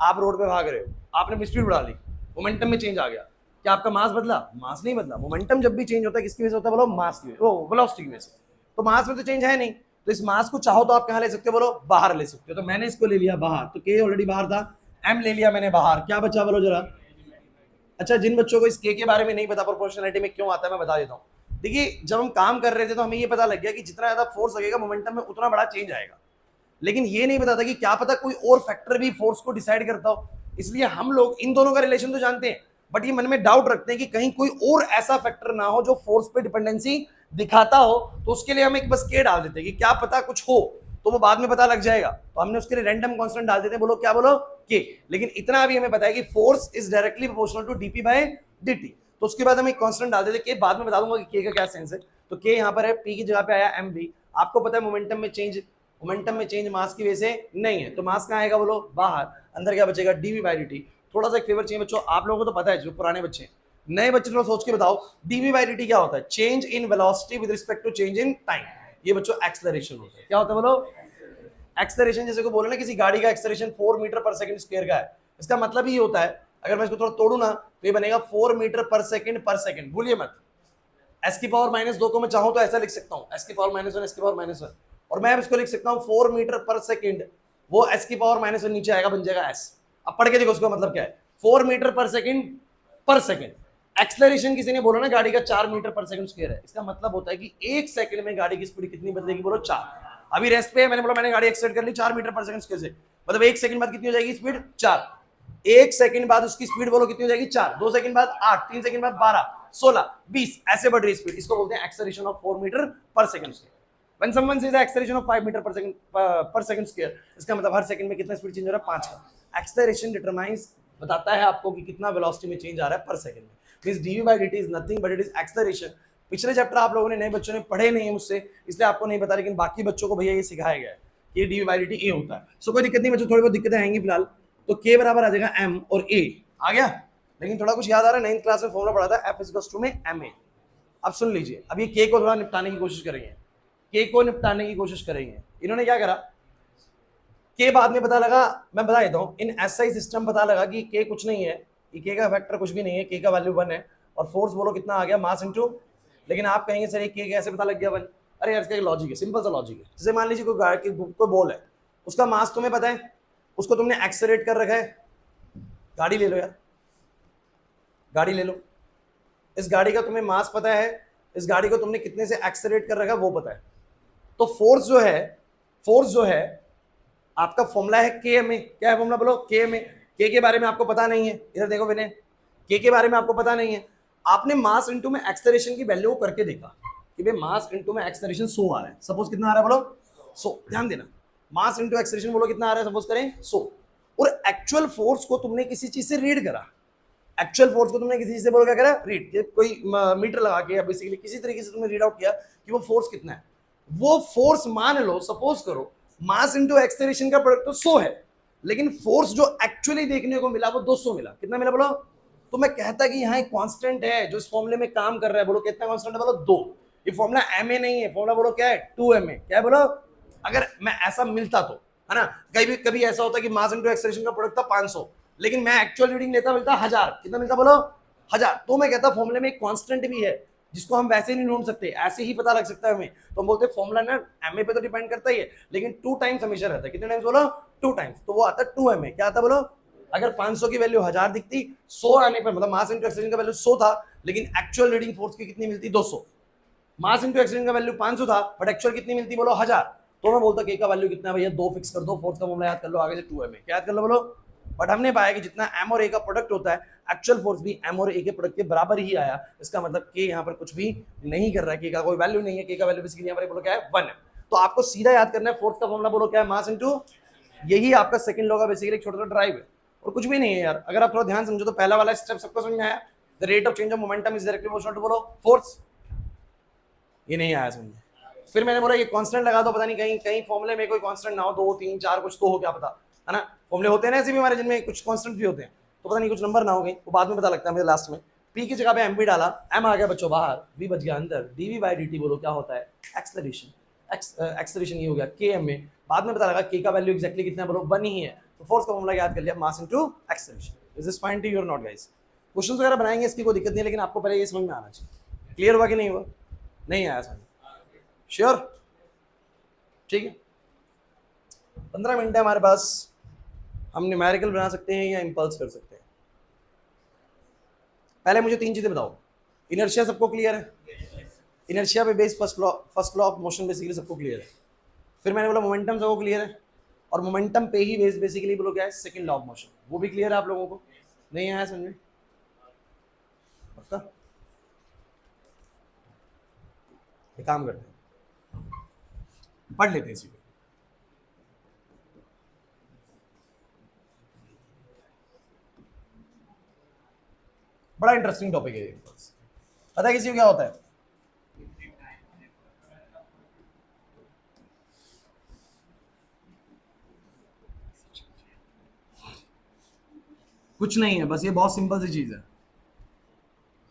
आप रोड पे भाग रहे हो, आपने स्पीड बढ़ा ली, मोमेंटम में चेंज आ गया, क्या आपका मास बदला? मास नहीं बदला। मोमेंटम जब भी चेंज होता है किसकी वजह से होता है बोलो, मास की, वो वेलोसिटी की वजह से। तो मास में तो चेंज है नहीं, तो इस मास को चाहो तो आप कहाँ ले सकते हो बोलो, बाहर ले सकते हो। तो मैंने इसको ले लिया बाहर, तो k ऑलरेडी बाहर था, m ले लिया मैंने बाहर, क्या बचा बोलो जरा। अच्छा, जिन बच्चों को इस k के बारे में नहीं पता प्रोपोर्शनैलिटी में क्यों आता है मैं बता देता हूँ। देखिए जब हम काम कर रहे थे तो हमें ये पता लग गया कि जितना ज्यादा फोर्स लगेगा मोमेंटम में उतना बड़ा चेंज आएगा, लेकिन ये नहीं पता था कि क्या पता कोई और फैक्टर भी फोर्स को डिसाइड करता हो। इसलिए हम लोग इन दोनों का रिलेशन तो जानते हैं, बट ये मन में डाउट रखते हैं कि कहीं कोई और ऐसा फैक्टर ना हो जो फोर्स पे डिपेंडेंसी दिखाता हो, तो उसके लिए हम एक बस के डाल देते हैं कि क्या पता कुछ हो तो वो बाद में पता लग जाएगा। तो हमने उसके लिए रैंडम कांस्टेंट डाल देते हैं, बोलो क्या, बोलो के। लेकिन इतना अभी हमें पता है कि force is directly proportional to DP by dt। तो उसके बाद हम एक कांस्टेंट डाल देते हैं के, बाद में बता दूंगा कि के का क्या सेंस है। तो के यहाँ पर है, p की जगह पे आया mv। आपको पता है मोमेंटम में चेंज मास की वजह से नहीं है, तो मास कहाँ आएगा बोलो, बाहर। अंदर क्या बचेगा, dv बाई dt। थोड़ा सा एक फेवर चाहिए बच्चों, आप लोगों को तो पता है, जो पुराने बच्चे, नए बच्चे थोड़ा सोच के बताओ, dv बाई dt क्या होता है? Change in velocity with respect to change in time. ये बच्चों एक्सेलरेशन होता है। क्या होता है बोलो, एक्सेलरेशन। जैसे को बोले ना किसी गाड़ी का acceleration 4 metre per second square का है, इसका मतलब ही होता है, अगर मैं इसको थोड़ा तोड़ू ना तो ये बनेगा 4 मीटर पर सेकंड। भूलिए मत, s की पावर -2 को मैं चाहूं तो ऐसा लिख सकता हूं, s की पावर -1, s की पावर -1, और मैं इसको लिख सकता हूं 4 मीटर पर सेकंड, वो s की पावर -1 नीचे आएगा, बन जाएगा s। अब पढ़ के देखो उसका मतलब क्या है, 4 मीटर पर सेकंड। एक्सेलरेशन किसी ने बोला ना गाड़ी का 4 मीटर पर सेकंड स्क्वायर है, इसका मतलब होता है कि 1 सेकंड में गाड़ी की स्पीड कितनी बदलेगी बोलो, 4। अभी रेस्ट पे मैंने बोला, मैंने गाड़ी एक्सेलरेट कर ली 4 मीटर पर सेकंड स्क्वायर से, मतलब 1 सेकंड बाद कितनी हो जाएगी स्पीड, 4। 1 सेकंड बाद उसकी स्पीड बोलो कितनी हो जाएगी, 4। 2 सेकंड बाद 8, 3 सेकंड बाद 12, 16, 20, ऐसे बढ़ रही स्पीड। इसको बोलते हैं acceleration of 4 metre per second square. When someone says acceleration of 5 metre per second square, इसका मतलब हर सेकंड में कितना स्पीड चेंज हो रहा है, 5 का। एक्सेलरेशन डिटरमाइंस, बताता है आपको कि कितना वेलोसिटी में चेंज आ रहा है पर सेकंड में। Means dv by dt is nothing but it is acceleration. पिछले चैप्टर आप लोगों ने, नए बच्चों ने पढ़े नहीं है मुझसे, इसलिए आपको नहीं पता, लेकिन बाकी बच्चों को भैया ये सिखाया गया है कि dv by dt ये होता है। सो कोई दिक्कत नहीं बच्चों, थोड़ी बहुत दिक्कतें आएंगी फिलहाल। तो k बराबर आ जाएगा m और a आ गया, लेकिन थोड़ा कुछ याद आ रहा है, 9th क्लास में फॉर्मूला पढ़ा था f इक्वल्स टू में ma। अब सुन लीजिए, अब ये k को थोड़ा निपटाने की कोशिश करेंगे, इन्होंने क्या करा, k बाद में पता लगा, मैं बता देता हूँ, इन SI सिस्टम पता लगा कि k कुछ नहीं है, ये k का फैक्टर कुछ भी नहीं है, k का वैल्यू 1 है, और फोर्स बोलो कितना आ गया, मास इनटू। लेकिन आप कहेंगे सर ये k कैसे पता लग गया 1? अरे यार इसका एक लॉजिक है, सिंपल सा लॉजिक है। जैसे मान लीजिए कोई बॉल है, उसका मास तुम्हें पता है, उसको तुमने एक्सेलरेट कर रखा है। गाड़ी ले लो यार, गाड़ी ले लो, इस गाड़ी का तुम्हें मास पता है, इस गाड़ी को तुमने कितने से एक्सेलरेट कर रखा है वो पता है। तो फोर्स जो है आपका फॉर्मूला है के में। क्या है फॉर्मूला बोलो, के में। के के बारे में आपको पता नहीं है, इधर देखो मैंने, के बारे में आपको पता नहीं है। आपने मास इनटू में एक्सेलरेशन की वैल्यू को करके देखा कि भाई मास इनटू में एक्सेलरेशन 100 आ रहा है, सपोज कितना आ रहा है बोलो 100। ध्यान देना, मास इनटू एक्सेलरेशन बोलो कितना आ रहा है, सपोज करें 100। और एक्चुअल फोर्स को तुमने किसी चीज से रीड करा, एक्चुअल फोर्स को तुमने किसी चीज से बोलो क्या करा, रीड, कोई मीटर लगा के या बेसिकली किसी तरीके से तुमने रीड आउट किया कि वो फोर्स कितना है। वो फोर्स मान लो, सपोज करो मास इनटू एक्सेलरेशन का प्रोडक्ट तो 100 है, लेकिन फोर्स जो एक्चुअली देखने को मिला वो 200 मिला। कितना मिला बोलो? तो मैं कहता कि यहाँ एक कांस्टेंट है जो इस फॉर्मूले में काम कर रहा है, बोलो कितना कांस्टेंट है बोलो 2। ये फॉर्मूला ma नहीं है, फॉर्मूला बोलो क्या है 2ma। क्या है बोलो अगर मैं ऐसा मिलता तो, है ना, कभी कभी ऐसा होता कि मास इनटू एक्सेलरेशन का प्रोडक्ट था 500, लेकिन मैं एक्चुअल रीडिंग लेता मिलता 1000, कितना मिलता बोलो 1000, तो मैं कहता फॉर्मूले में एक कांस्टेंट भी है जिसको हम वैसे नहीं ढूंढ सकते, ऐसे ही पता लग सकता है हमें, तो हम बोलते हैं फॉर्मूला ना एमए पे तो डिपेंड करता ही है, लेकिन 2 टाइम्स हमेशा रहता है, कितने टाइम्स बोलो 2 टाइम्स, तो वो आता है 2 एमए, क्या आता बोलो, अगर 500 की वैल्यू 1000 दिखती, 100 आने पर, मतलब मास इनटू एक्सेलरेशन का वैल्यू 100 था, लेकिन एक्चुअल रीडिंग फोर्स की कितनी मिलती 200, मास इनटू एक्सेलरेशन का वैल्यू 500 था बट एक्चुअल कितनी मिलती बोलो 1000, तो मैं बोलता कि का वैल्यू कितना है भैया 2 फिक्स कर दो, फोर्स का मामला याद कर लो, आगे से 2 एम क्या याद कर लो बोलो, बट हमने पाया कि जितना एम और ए का प्रोडक्ट होता है एक्चुअल फोर्स भी एम और ए के प्रोडक्ट के बराबर ही आया, इसका मतलब के यहाँ पर कुछ भी नहीं कर रहा है, के का कोई वैल्यू नहीं है, के का वैल्यू बेसिकली यहाँ पर बोलो क्या है 1 है, तो आपको सीधा याद करना है फोर्स का फॉर्मूला बोलो क्या है मास इनटू, यही आपका सेकंड लॉ का बेसिकली छोटा सा ड्राइव है और कुछ भी नहीं है यार, अगर आप थोड़ा ध्यान समझो तो पहला वाला स्टेप सबको समझ में आया, the rate of change of momentum is directly proportional to बोलो फोर्स, ये नहीं आया समझ, फिर मैंने बोला ये कांस्टेंट लगा दो, पता नहीं कहीं कहीं फॉर्मूले में कोई कांस्टेंट ना हो, 2 3 4 कुछ तो हो, क्या पता, है ना, फॉर्मूले होते हैं ना ऐसे भी हमारे जिनमें कुछ कांस्टेंट भी होते हैं, तो पता नहीं कुछ नंबर ना हो गई, वो बाद में पता लगता है मुझे लास्ट में, पी की जगह पे एम भी डाला, एम आ गया बच्चों बाहर, वी बच गया अंदर, डीवी बाई डी टी बोलो क्या होता है एक्सेलरेशन, एक्सेलरेशन ये हो गया के एम में, बाद में पता लगा के का वैल्यू एक्जैक्टली कितना बोलो 1 ही है, तो फोर्स का फॉर्मूला याद कर लिया mass into acceleration, is this fine to you और नॉट गाइस, क्वेश्चंस वगैरह बनाएंगे इसकी कोई दिक्कत नहीं है, लेकिन आपको पहले ये समझ में आना चाहिए, क्लियर हुआ कि नहीं हुआ, नहीं आया समझ, श्योर, ठीक है, 15 मिनट है हमारे पास, हम न्यूमेरिकल बना सकते हैं या इंपल्स कर सकते हैं, पहले मुझे 3 चीजें बताओ, इनर्शिया सबको क्लियर है, इनर्शिया पे base first law of motion basically सबको क्लियर है, फिर मैंने बोला मोमेंटम सबको क्लियर है, और मोमेंटम पे ही बेस बेसिकली बोलो क्या है सेकंड लॉ ऑफ मोशन, वो भी क्लियर है आप लोगों को, नहीं आया समझ में, पक्का, एक काम करते हैं पढ़ लेते हैं इसी को, बड़ा इंटरेस्टिंग टॉपिक है ये, पता है किसी को क्या होता है, कुछ नहीं है, बस ये बहुत सिंपल सी चीज है,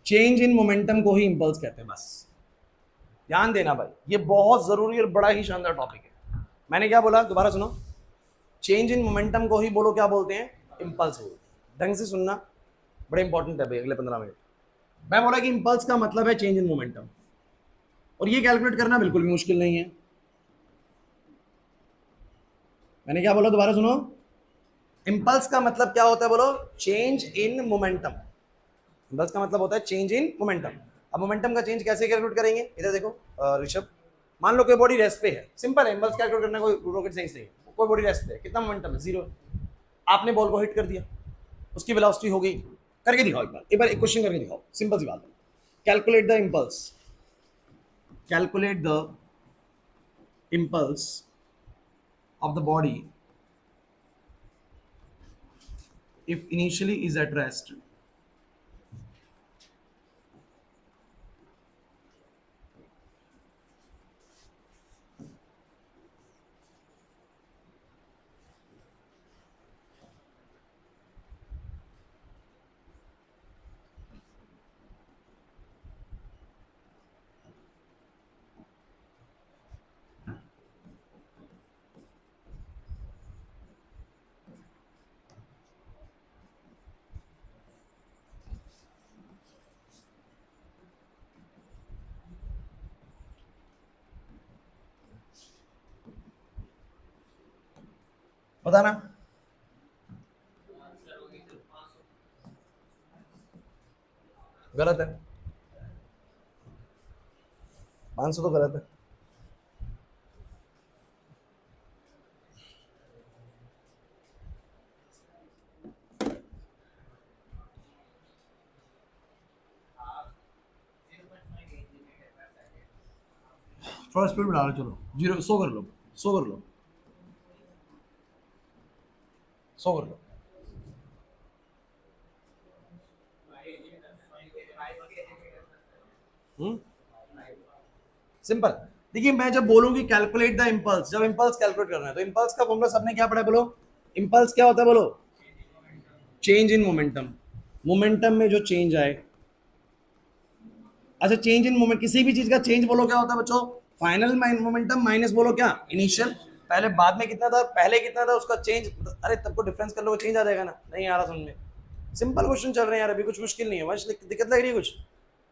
चेंज इन मोमेंटम को ही इंपल्स कहते हैं, बस ध्यान देना भाई, ये बहुत जरूरी और बड़ा ही शानदार टॉपिक है, मैंने क्या बोला दोबारा सुनो, चेंज इन मोमेंटम को ही बोलो क्या बोलते हैं इंपल्स बोलते हैं, ढंग से सुनना बड़ा इंपॉर्टेंट है भाई, अगले 15 मिनट मैं बोला कि इंपल्स का मतलब है चेंज इन मोमेंटम, और ये कैलकुलेट करना बिल्कुल भी मुश्किल नहीं है, मैंने क्या बोला दोबारा सुनो, इंपल्स का मतलब क्या होता है बोलो चेंज इन मोमेंटम, इंपल्स का मतलब होता है चेंज इन मोमेंटम, अब मोमेंटम का चेंज कैसे कैलकुलेट करेंगे, इधर देखो ऋषभ, मान लो कोई बॉडी रेस्ट पे है, सिंपल है, इंपल्स कैलकुलेट करना कोई रॉकेट साइंस नहीं है, कोई बॉडी रेस्ट पे है, कितना मोमेंटम है 0, आपने बॉल को हिट कर दिया, उसकी वेलोसिटी हो गई, करके दिखाओ एक बार एक क्वेश्चन करके दिखाओ, सिंपल सी बात है, calculate the impulse, calculate the impulse of the body if initially is at rest, बताना, गलत है, 500 तो गलत है, थोड़ा स्पीड बढ़ा लो, चलो 100 कर लो, 100 कर लो, 100 कर लो, सिंपल, देखिए मैं जब बोलूंगी कैलकुलेट द इंपल्स, जब इंपल्स कैलकुलेट करना है तो इंपल्स का फॉर्मूला सबने क्या पढ़ा है बोलो, इंपल्स क्या होता है बोलो चेंज इन मोमेंटम, मोमेंटम में जो चेंज आए, अच्छा चेंज इन मोमेंट, किसी भी चीज का चेंज बोलो क्या होता है बच्चों फाइनल मोमेंटम माइनस बोलो क्या, इनिशियल। पहले बाद में कितना था, पहले कितना था उसका चेंज, अरे तब को डिफरेंस कर लो, चेंज आ जाएगा ना। नहीं आ रहा समझ में, सिंपल क्वेश्चन चल रहे हैं यार, अभी कुछ मुश्किल नहीं है। वंश दिक्कत लग रही है कुछ?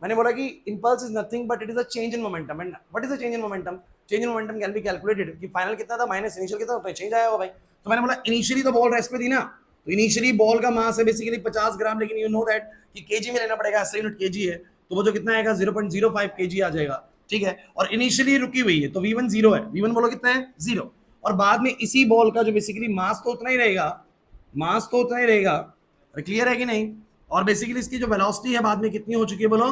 मैंने बोला कि impulse is nothing but it is a change in momentum. And what is a change in momentum? Change in momentum can be calculated कि फाइनल कितना था माइनस इनिशियल कितना, तो चेंज आया होगा भाई। तो मैंने बोला इनिशियली तो बॉल रेस्ट पे थी ना, तो इनिशियली बॉल का मास है बेसिकली 50 ग्राम, लेकिन यू नो दैट कि केजी में लेना पड़ेगा, 80 यूनिट केजी है, तो वो जो कितना आएगा 0.05 केजी आ जाएगा, ठीक है। और इनिशियली रुकी हुई है तो V1 0 है, V1 बोलो कितना है 0। और बाद में इसी बॉल का जो बेसिकली मास तो उतना ही रहेगा, मास तो उतना ही रहेगा, क्लियर है कि नहीं। और बेसिकली इसकी जो वेलोसिटी है बाद में कितनी हो चुकी है बोलो,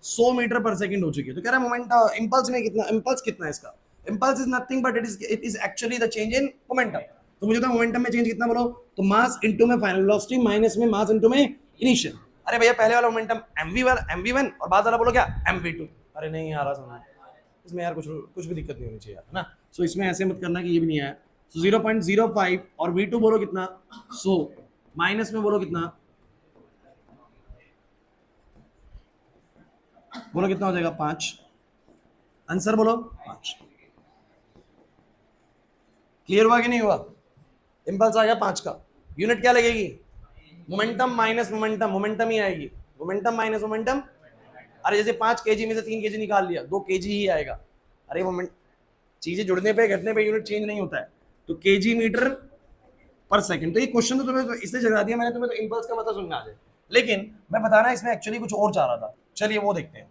100 मीटर पर सेकंड हो चुकी है। तो कह रहा है मोमेंट इंपल्स में कितना, इंपल्स कितना है इसका, impulse is nothing but it is actually the change in momentum. तो मुझे तो मोमेंटम में चेंज कितना बोलो, तो मास इनटू में फाइनल वेलोसिटी माइनस में मास इनटू में इनिशियल। अरे भैया पहले वाला मोमेंटम mv1 और बाद वाला बोलो क्या mv2। अरे नहीं आ रहा समझ इसमें यार, कुछ भी दिक्कत नहीं होनी चाहिए यार, है ना। सो इसमें ऐसे मत करना कि ये भी नहीं आया। सो 0.05 और v2 बोलो कितना, सो माइनस में बोलो कितना, बोलो कितना हो जाएगा 5। आंसर बोलो 5। क्लियर हुआ कि नहीं हुआ? इंपल्स आ गया 5 का, यूनिट क्या लगेगी, मोमेंटम माइनस मोमेंटम, मोमेंटम ही आएगी, मोमेंटम माइनस मोमेंटम। अरे जैसे 5 केजी में से 3 केजी निकाल लिया, 2 केजी ही आएगा। अरे मोमेंट, चीजें जुड़ने पे घटने पे यूनिट चेंज नहीं होता है, तो केजी मीटर पर सेकंड। तो ये क्वेश्चन तो तुम्हें इसलिए जगा दिया मैंने, तुम्हें तो इंपल्स का मतलब समझ में आ जाए, लेकिन मैं बताना इसमें एक्चुअली कुछ और चाह रहा था। चलिए वो देखते हैं,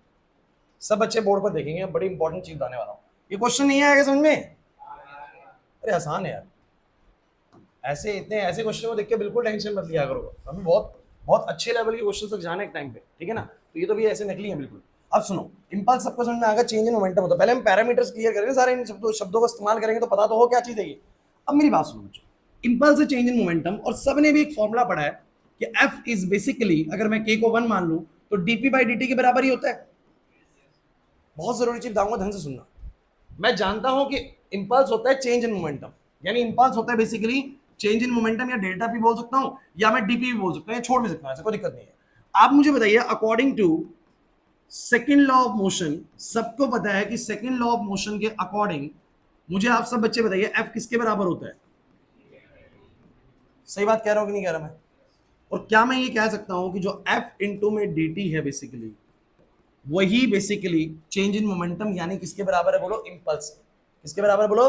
सब बच्चे बोर्ड पर देखेंगे, बड़ी इंपॉर्टेंट चीज बताने वाला हूँ। ये क्वेश्चन नहीं आएगा समझ में? अरे आसान है यार, ऐसे इतने ऐसे क्वेश्चन को देख के बिल्कुल टेंशन मत लिया करो, हमें बहुत बहुत अच्छे लेवल के क्वेश्चन तक जाने एक टाइम पे, ठीक है ना। तो ये तो भी ऐसे नकली है बिल्कुल। अब सुनो, इंपल्स सबको समझ में आ गया, चेंज इन मोमेंटम होता है। पहले हम पैरामीटर्स क्लियर करेंगे सारे, इन शब्दों का इस्तेमाल करेंगे तो पता तो हो क्या चीज है ये। अब मेरी बात सुनो, इंपल्स चेंज इन मोमेंटम, और सबने भी एक फॉर्मूला पढ़ा है कि एफ इज बेसिकली, अगर मैं के को 1 मान लूं तो डीपी बाई डी के बराबर ही होता है। बहुत जरूरी चीज बताऊंगा, ध्यान से सुनना। मैं जानता हूं कि इंपल्स होता है चेंज इन मोमेंटम, यानी इंपल्स होता है बेसिकली चेंज इन मोमेंटम, या डेल्टा पी बोल सकता हूं, या मैं डीपी भी बोल सकता हूं, छोड़ भी सकता हूं, ऐसा कोई दिक्कत नहीं है। आप मुझे बताइए, according to second law of motion, सबको पता है कि सेकेंड लॉ ऑफ मोशन के अकॉर्डिंग, मुझे आप सब बच्चे बताइए एफ किसके बराबर होता है? सही बात कह रहा हूं कि नहीं कह रहा मैं? और क्या मैं ये कह सकता हूं कि जो एफ इंटू में dt है बेसिकली, वही बेसिकली चेंज इन मोमेंटम, यानी किसके बराबर है बोलो, इंपल्स। किसके बराबर बोलो,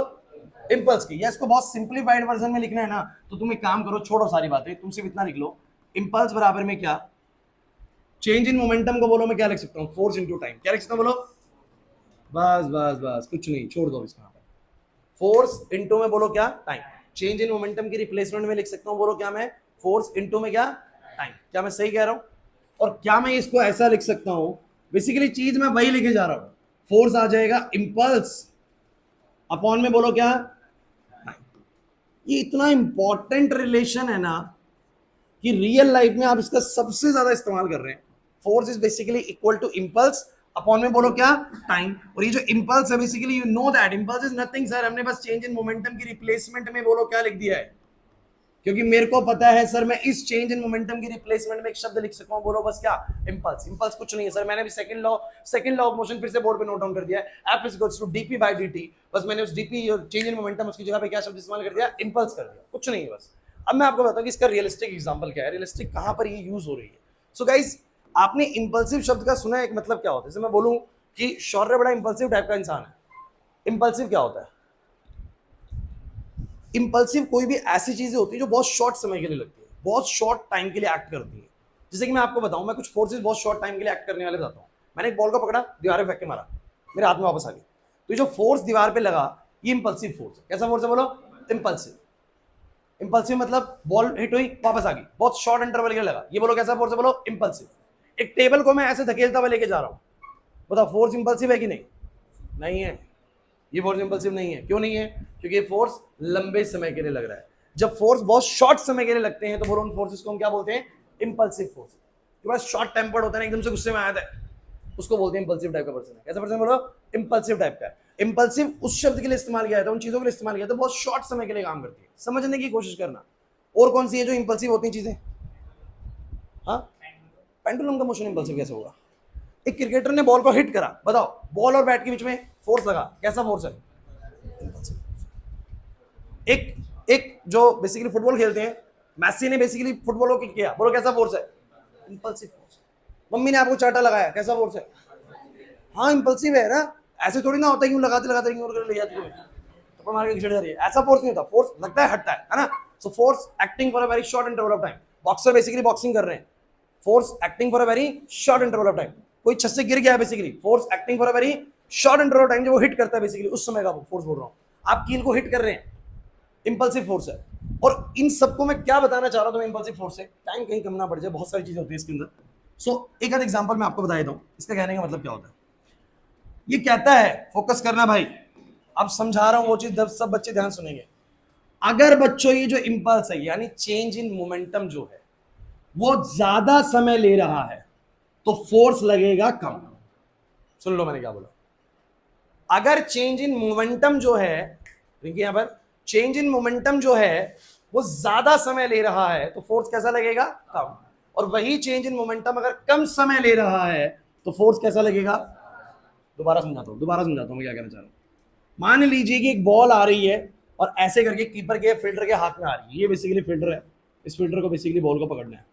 इंपल्स की। या इसको बहुत सिंपलीफाइड वर्जन में लिखना है ना, तो तुम एक काम करो, छोड़ो सारी बातें, तुम सिर्फ इतना लिख लो, इंपल्स बराबर में क्या, चेंज इन मोमेंटम को बोलो मैं क्या लिख सकता हूँ, फोर्स इंटू टाइम। क्या लिख सकता हूँ बोलो, बस बस बस, कुछ नहीं, छोड़ दो इसका। फोर्स इंटू में बोलो क्या, टाइम। चेंज इन मोमेंटम की रिप्लेसमेंट में लिख सकता हूँ, बोलो क्या मैं, फोर्स इंटू में क्या, टाइम। क्या मैं सही कह रहा हूँ? और क्या मैं इसको ऐसा लिख सकता हूँ, बेसिकली चीज मैं वही लिखे जा रहा हूँ, फोर्स आ जाएगा इंपल्स अपॉन में बोलो क्या, टाइम। ये इतना इंपॉर्टेंट रिलेशन है ना कि रियल लाइफ में आप इसका सबसे ज्यादा इस्तेमाल कर रहे हैं। Force is basically equal to impulse upon में बोलो क्या, टाइम। और ये जो इंपल्स है basically, you know that impulse is nothing sir, हमने बस चेंज इन मोमेंटम की रिप्लेसमेंट में बोलो क्या लिख दिया है, क्योंकि मेरे को पता है सर मैं इस चेंज इन मोमेंटम की रिप्लेसमेंट में एक शब्द लिख सकता हूं, बोलो बस क्या, इंपल्स। इंपल्स कुछ नहीं है सर, मैंने भी सेकंड लॉ ऑफ मोशन फिर से बोर्ड पे नोट डाउन कर दिया है, F is equals to DP by DT. बस मैंने उस डीपी चेंज इन मोमेंटम उसकी जगह पे क्या शब्द इस्तेमाल कर दिया, इंपल्स कर दिया, कुछ नहीं है बस। अब मैं आपको बताऊं कि इसका रियलिस्टिक एग्जांपल क्या है, रियलिस्टिक कहां पर ये यूज हो रही है। सो गाइस, आपने इंपल्सिव शब्द का सुना है, एक मतलब क्या होता है, जैसे मैं बोलूं कि शौर्य बड़ा इंपल्सिव टाइप का इंसान है। इंपल्सिव क्या होता है? इंपल्सिव कोई भी ऐसी चीजें होती है जो बहुत शॉर्ट समय के लिए लगती है, बहुत शॉर्ट टाइम के लिए एक्ट करती है। जैसे कि मैं आपको बताऊं, मैं कुछ फोर्सेस बहुत शॉर्ट टाइम के लिए एक्ट करने वाले बताता हूं। मैंने एक बॉल को पकड़ा, दीवार पे फेंक के मारा, मेरे हाथ में वापस आ गई, तो ये जो फोर्स दीवार पे लगा, ये इंपल्सिव फोर्स है। कैसा फोर्स है बोलो, इंपल्सिव। इंपल्सिव मतलब बॉल हिट हुई, वापस आ गई, बहुत शॉर्ट इंटरवल के लिए लगा, ये बोलो कैसा फोर्स है बोलो, इंपल्सिव। एक टेबल को मैं ऐसे धकेलता हुआ लेके जा रहा हूं, बताओ फोर्स इंपल्सिव है कि नहीं? नहीं है, ये फोर्स इंपल्सिव नहीं है। क्यों नहीं है? क्योंकि ये फोर्स लंबे समय के लिए लग रहा है। जब फोर्स बहुत शॉर्ट समय के लिए लगते हैं तो बोलो उन फोर्सेस को हम क्या बोलते हैं, इंपल्सिव फोर्स। जो बस शॉर्ट टेम्पर्ड होता है ना, एकदम से गुस्से में आया था, उसको बोलते हैं इंपल्सिव टाइप का पर्सन है। कैसा पर्सन बोलो, इंपल्सिव टाइप का है। इंपल्सिव उस शब्द के लिए इस्तेमाल किया जाता है, उन चीजों के लिए इस्तेमाल किया जाता है बहुत शॉर्ट समय के लिए काम करती है। समझने की कोशिश करना। और कौन सी है जो इंपल्सिव होती है चीजें? हाँ, पेंडुलम का मोशन इंपल्सिव कैसे होगा? एक क्रिकेटर ने बॉल को हिट करा, बताओ बॉल और बैट के बीच में फोर्स लगा, कैसा फोर्स है? एक एक जो बेसिकली फुटबॉल खेलते हैं, मैसी ने बेसिकली फुटबॉल को किक किया, बोलो कैसा फोर्स है? Impulsive force. मम्मी ने आपको चाटा लगाया, कैसा फोर्स है? हाँ इंपल्सिव है ना, ऐसे थोड़ी ना होता है कि लगाते लगाते ले जाती है तो मार के खिंच जा रही है, ऐसा फोर्स नहीं होता, फोर्स लगता है हटता है ना। So force acting for a very short interval of time. Boxer basically boxing कर रहे हैं, force acting for a very short interval of time. कोई छत से गिर गया है basically, force acting for a very short interval of time, जब वो हिट करता है बेसिकली उस समय का फोर्स बोल रहा हूँ। आप कील को हिट कर रहे हैं, इंपल्सिव फोर्स है। और इन सबको मैं क्या बताना चाह रहा हूँ इंपल्सिव फोर्स से, टाइम कहीं कम ना पड़ जाए, बहुत सारी चीजें होती है इसके अंदर। सो एक आध एग्जांपल मैं आपको बता देता हूँ, इसका कहने का मतलब क्या होता है। ये कहता है, फोकस करना भाई, अब समझा रहा हूं वो चीज, सब बच्चे ध्यान सुनेंगे। अगर बच्चों ये जो इंपल्स है यानी चेंज इन मोमेंटम जो है वो ज्यादा समय ले रहा है तो फोर्स लगेगा कम। सुन लो मैंने क्या बोला। अगर चेंज इन मोमेंटम जो है, देखिए यहां पर, चेंज इन मोमेंटम जो है वो ज्यादा समय ले रहा है तो फोर्स कैसा लगेगा? कम। और वही चेंज इन मोमेंटम अगर कम समय ले रहा है तो फोर्स कैसा लगेगा? दोबारा समझाता हूं मैं क्या कहना चाह रहा हूं। मान लीजिए कि एक बॉल आ रही है और ऐसे करके कीपर के फील्डर के हाथ में आ रही है, ये बेसिकली फील्डर है, इस फील्डर को बेसिकली बॉल को पकड़ना है।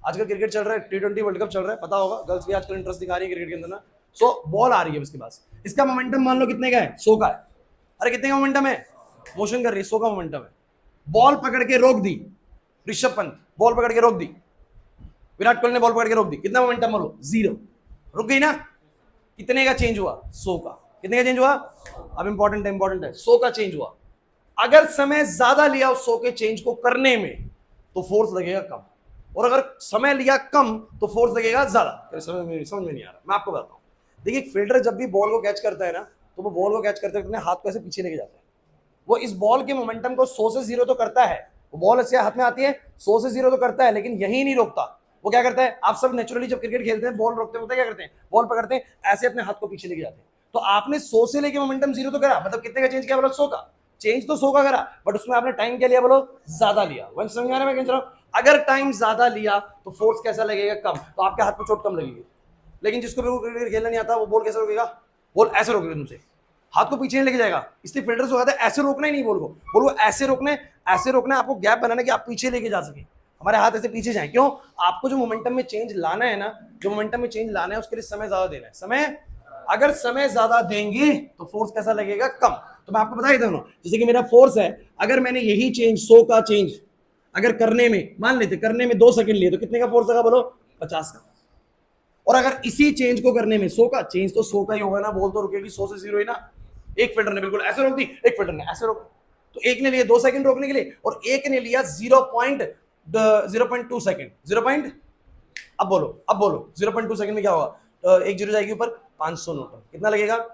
आजकल क्रिकेट चल रहा है, T20 वर्ल्ड कप चल रहा है, पता होगा, गर्ल्स भी आजकल इंटरेस्ट दिखा रही है क्रिकेट के अंदर ना। सो बॉल आ रही है उसके पास, इसका मोमेंटम मान लो कितने का है? 100 का है। अरे कितने का मोमेंटम है? मोशन कर रही है, 100 का मोमेंटम है। बॉल पकड़ के रोक दी, ऋषभ पंत बॉल पकड़ के रोक दी, विराट कोहली ने बॉल पकड़ के रोक दी, कितना मोमेंटम बोलो? 0। रुक गई ना। कितने का चेंज हुआ? 100 का। कितने का चेंज हुआ? अब इंपॉर्टेंट है 100 का चेंज हुआ। अगर समय ज्यादा लिया उस 100 के चेंज को करने में तो फोर्स लगेगा कम, और अगर समय लिया कम तो फोर्स लगेगा ज्यादा। समझ में नहीं आ रहा, मैं आपको बताता हूं। देखिए एक फील्डर जब भी बॉल को कैच करता है ना, तो वो बॉल को कैच करते अपने हाथ को ऐसे पीछे लेके जाता है। वो इस बॉल के मोमेंटम को 100 से 0 तो करता है, वो बॉल ऐसे हाथ में आती है 100 से 0 तो करता है, लेकिन यही नहीं रोकता। वो क्या करता है, आप सब नेचुरली जब क्रिकेट खेलते हैं बॉल रोकते होते क्या करते हैं? बॉल पकड़ते हैं, ऐसे अपने हाथ को पीछे लेके जाते हैं। तो आपने 100 से लेके मोमेंटम 0 तो करा, मतलब कितने का चेंज किया? बोलो 100 का चेंज तो 100 का करा, बट उसमें आपने टाइम क्या लिया? बोलो ज्यादा लिया। वन समझ आ रहा है मैं कह रहा हूं? अगर टाइम ज्यादा लिया तो फोर्स कैसा लगेगा? कम। तो आपके हाथ में चोट कम लगेगी। लेकिन जिसको भी क्रिकेट खेलना नहीं आता वो बॉल कैसे रोकेगा? बॉल ऐसे रोकेगा तुमसे, हाथ को पीछे नहीं लेके जाएगा। इसलिए फील्डर्स को कहते हैं ऐसे रोकना ही नहीं बॉल को, बॉल को ऐसे रोकना है, ऐसे रोकना है, आपको गैप बनाना कि आप पीछे लेके जा सके, हमारे हाथ ऐसे पीछे जाए। क्यों? आपको जो मोमेंटम में चेंज लाना है ना, जो मोमेंटम में चेंज लाना है उसके लिए समय ज्यादा देना है। समय, अगर समय ज्यादा देंगे तो फोर्स कैसा लगेगा? कम। तो मैं आपको बता देता हूं, जैसे कि मेरा फोर्स है, अगर मैंने यही चेंज 100 का चेंज अगर करने में, मान लेते करने में 2 सेकंड लिए, तो कितने का फोर्स लगा? बोलो 50 का। और अगर इसी चेंज को करने में 100 का चेंज, तो 100 का ही होगा ना, बॉल तो रुकेगी 100 से 0 ही ना। एक फील्डर ने बिल्कुल ऐसे रोक दी, एक फील्डर ने ऐसे रोक, तो एक ने लिया 2 सेकंड रोकने के लिए और एक ने लिया 0.2 सेकंड। 0. अब बोलो 0.2 सेकंड में क्या होगा? एक जीरो जाएगी ऊपर, 500 न्यूटन। कितना लगेगा?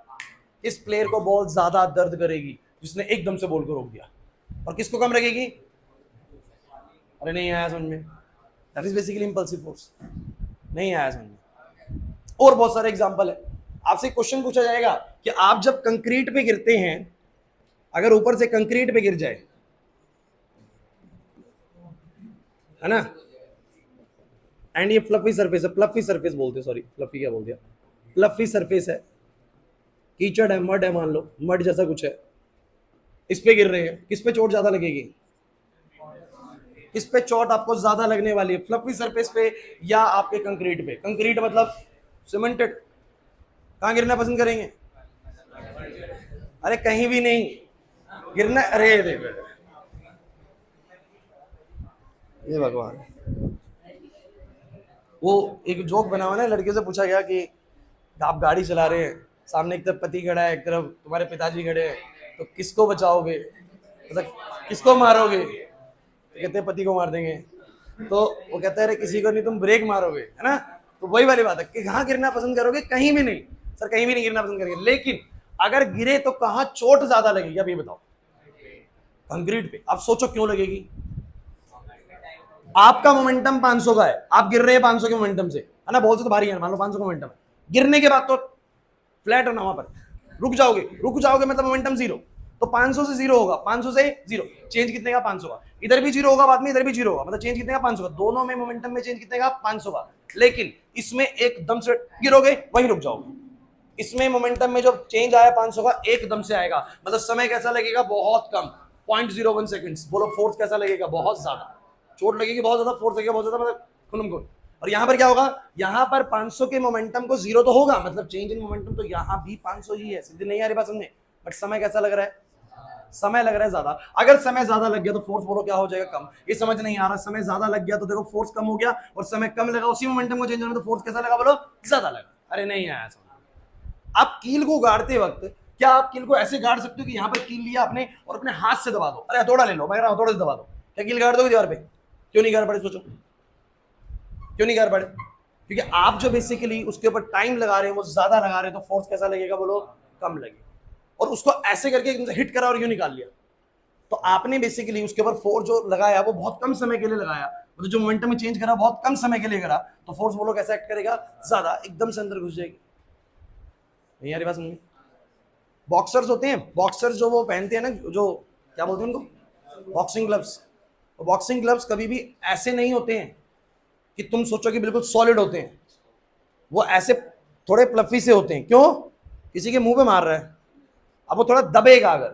इस प्लेयर को बॉल ज्यादा दर्द करेगी जिसने एकदम से बॉल को रोक दिया, और किसको कम लगेगी? अरे नहीं आया समझ में? That is basically impulsive force. नहीं आया समझ में? और बहुत सारे एग्जांपल है। आपसे क्वेश्चन पूछा जाएगा कि आप जब कंक्रीट पे गिरते हैं, अगर ऊपर से कंक्रीट पे गिर जाए, है ना, एंड ये फ्लफी सरफेस है, फ्लफी सरफेस बोलते हैं, सॉरी फ्लफी क्या बोल दिया, फ्लफी सरफेस है, कीचड़ है, मड है, मान लो मड जैसा कुछ है, इस पे गिर रहे हैं, किस पे चोट ज्यादा लगेगी? इस पे चोट आपको ज्यादा लगने वाली है, फ्लफी सरफेस पे या आपके कंक्रीट पे। कंक्रीट मतलब सीमेंटेड। कहां गिरना पसंद करेंगे? अरे कहीं भी नहीं गिरना। अरे देखो ये भगवान, वो एक जोक बना हुआ ना, लड़कियों से पूछा गया कि आप गाड़ी चला रहे हैं, सामने एक तरफ पति खड़ा है, एक तरफ तुम्हारे पिताजी खड़े हैं, तो किसको बचाओगे, मतलब किसको मारोगे? तो कहते हैं पति को मार देंगे। तो वो कहता है अरे किसी को नहीं, तुम ब्रेक मारोगे, है ना। तो वही वाली बात है कि कहाँ गिरना पसंद करोगे? कहीं भी नहीं सर, कहीं भी नहीं गिरना पसंद करेंगे, लेकिन अगर गिरे तो कहाँ चोट ज्यादा लगेगी? अब ये बताओ। कंक्रीट पे। अब सोचो क्यों लगेगी? आपका मोमेंटम 500 का है, आप गिर रहे हैं 500 के मोमेंटम से, है ना, बॉल से तो भारी है, मान लो 500 का मोमेंटम है, गिरने के बाद तो फ्लैट होना, वहां पर रुक जाओगे मतलब मोमेंटम 0, तो 500 से 0 होगा, 500 से 0, चेंज कितने का? 500 का। इधर भी 0 होगा बाद में, इधर भी 0 होगा, मतलब चेंज कितने का? 500 का। दोनों में मोमेंटम में चेंज कितने का? 500 का। लेकिन इसमें एकदम से गिरोगे, वहीं रुक जाओगे। इसमें मोमेंटम में जो चेंज आया 500 का एकदम से आएगा, मतलब समय कैसा लगेगा, बहुत कम, 0.01 सेकंड्स। बोलो फोर्स कैसा लगेगा, बहुत ज्यादा, चोट लगेगी बहुत ज्यादा, फोर्स लगेगा बहुत ज्यादा, मतलब खुनम खुन। और यहाँ पर क्या होगा, यहाँ पर 500 के मोमेंटम को जीरो तो होगा, मतलब चेंज इन मोमेंटम तो यहाँ भी 500 ही है, सीधे नहीं आ रही बात समझे, बट समय कैसा लग रहा है, समय लग रहा है ज्यादा। अगर समय ज्यादा लग गया तो फोर्स बोलो क्या हो जाएगा, कम। ये समझ नहीं आ रहा, समय ज्यादा लग गया तो देखो फोर्स कम हो गया, और समय कम लगा उसी मोमेंटम को चेंज होने में, तो फोर्स कैसा लगा बोलो, ज्यादा लगा। अरे नहीं आया समझ। आप कील को गाड़ते वक्त क्या आप कील को ऐसे गाड़ सकते हो कि यहाँ पर कील लिया आपने और अपने हाथ से दबा दो, अरे हथौड़ा ले लो, मैं हथौड़े से दबा दो, क्या कील गाड़ दोगे दीवार पे? क्यों नहीं गाड़ पड़े, सोचो क्यों नहीं गाड़ पड़े? क्योंकि आप जो बेसिकली उसके ऊपर टाइम लगा रहे हैं वो ज्यादा लगा रहे हैं, तो फोर्स कैसा लगेगा बोलो, कम लगेगा। और उसको ऐसे करके हिट करा और यूं निकाल लिया, तो आपने बेसिकली उसके ऊपर फोर्स जो लगाया वो बहुत कम समय के लिए लगाया, मतलब जो मोमेंटम में चेंज करा बहुत कम समय के लिए करा, तो फोर्स बोलो कैसा एक्ट करेगा, ज्यादा, एकदम से अंदर घुस जाएगी। नहीं यार बात समझी? बॉक्सर्स होते हैं, बॉक्सर्स जो वो पहनते हैं ना, जो क्या बोलते हैं उनको, बॉक्सिंग ग्लव्स। बॉक्सिंग ग्लव्स कभी भी ऐसे नहीं होते हैं कि तुम सोचो कि बिल्कुल सॉलिड होते हैं, वो ऐसे थोड़े प्लफी से होते हैं। क्यों? किसी के मुंह पे मार रहा है, अब वो थोड़ा दबेगा अगर,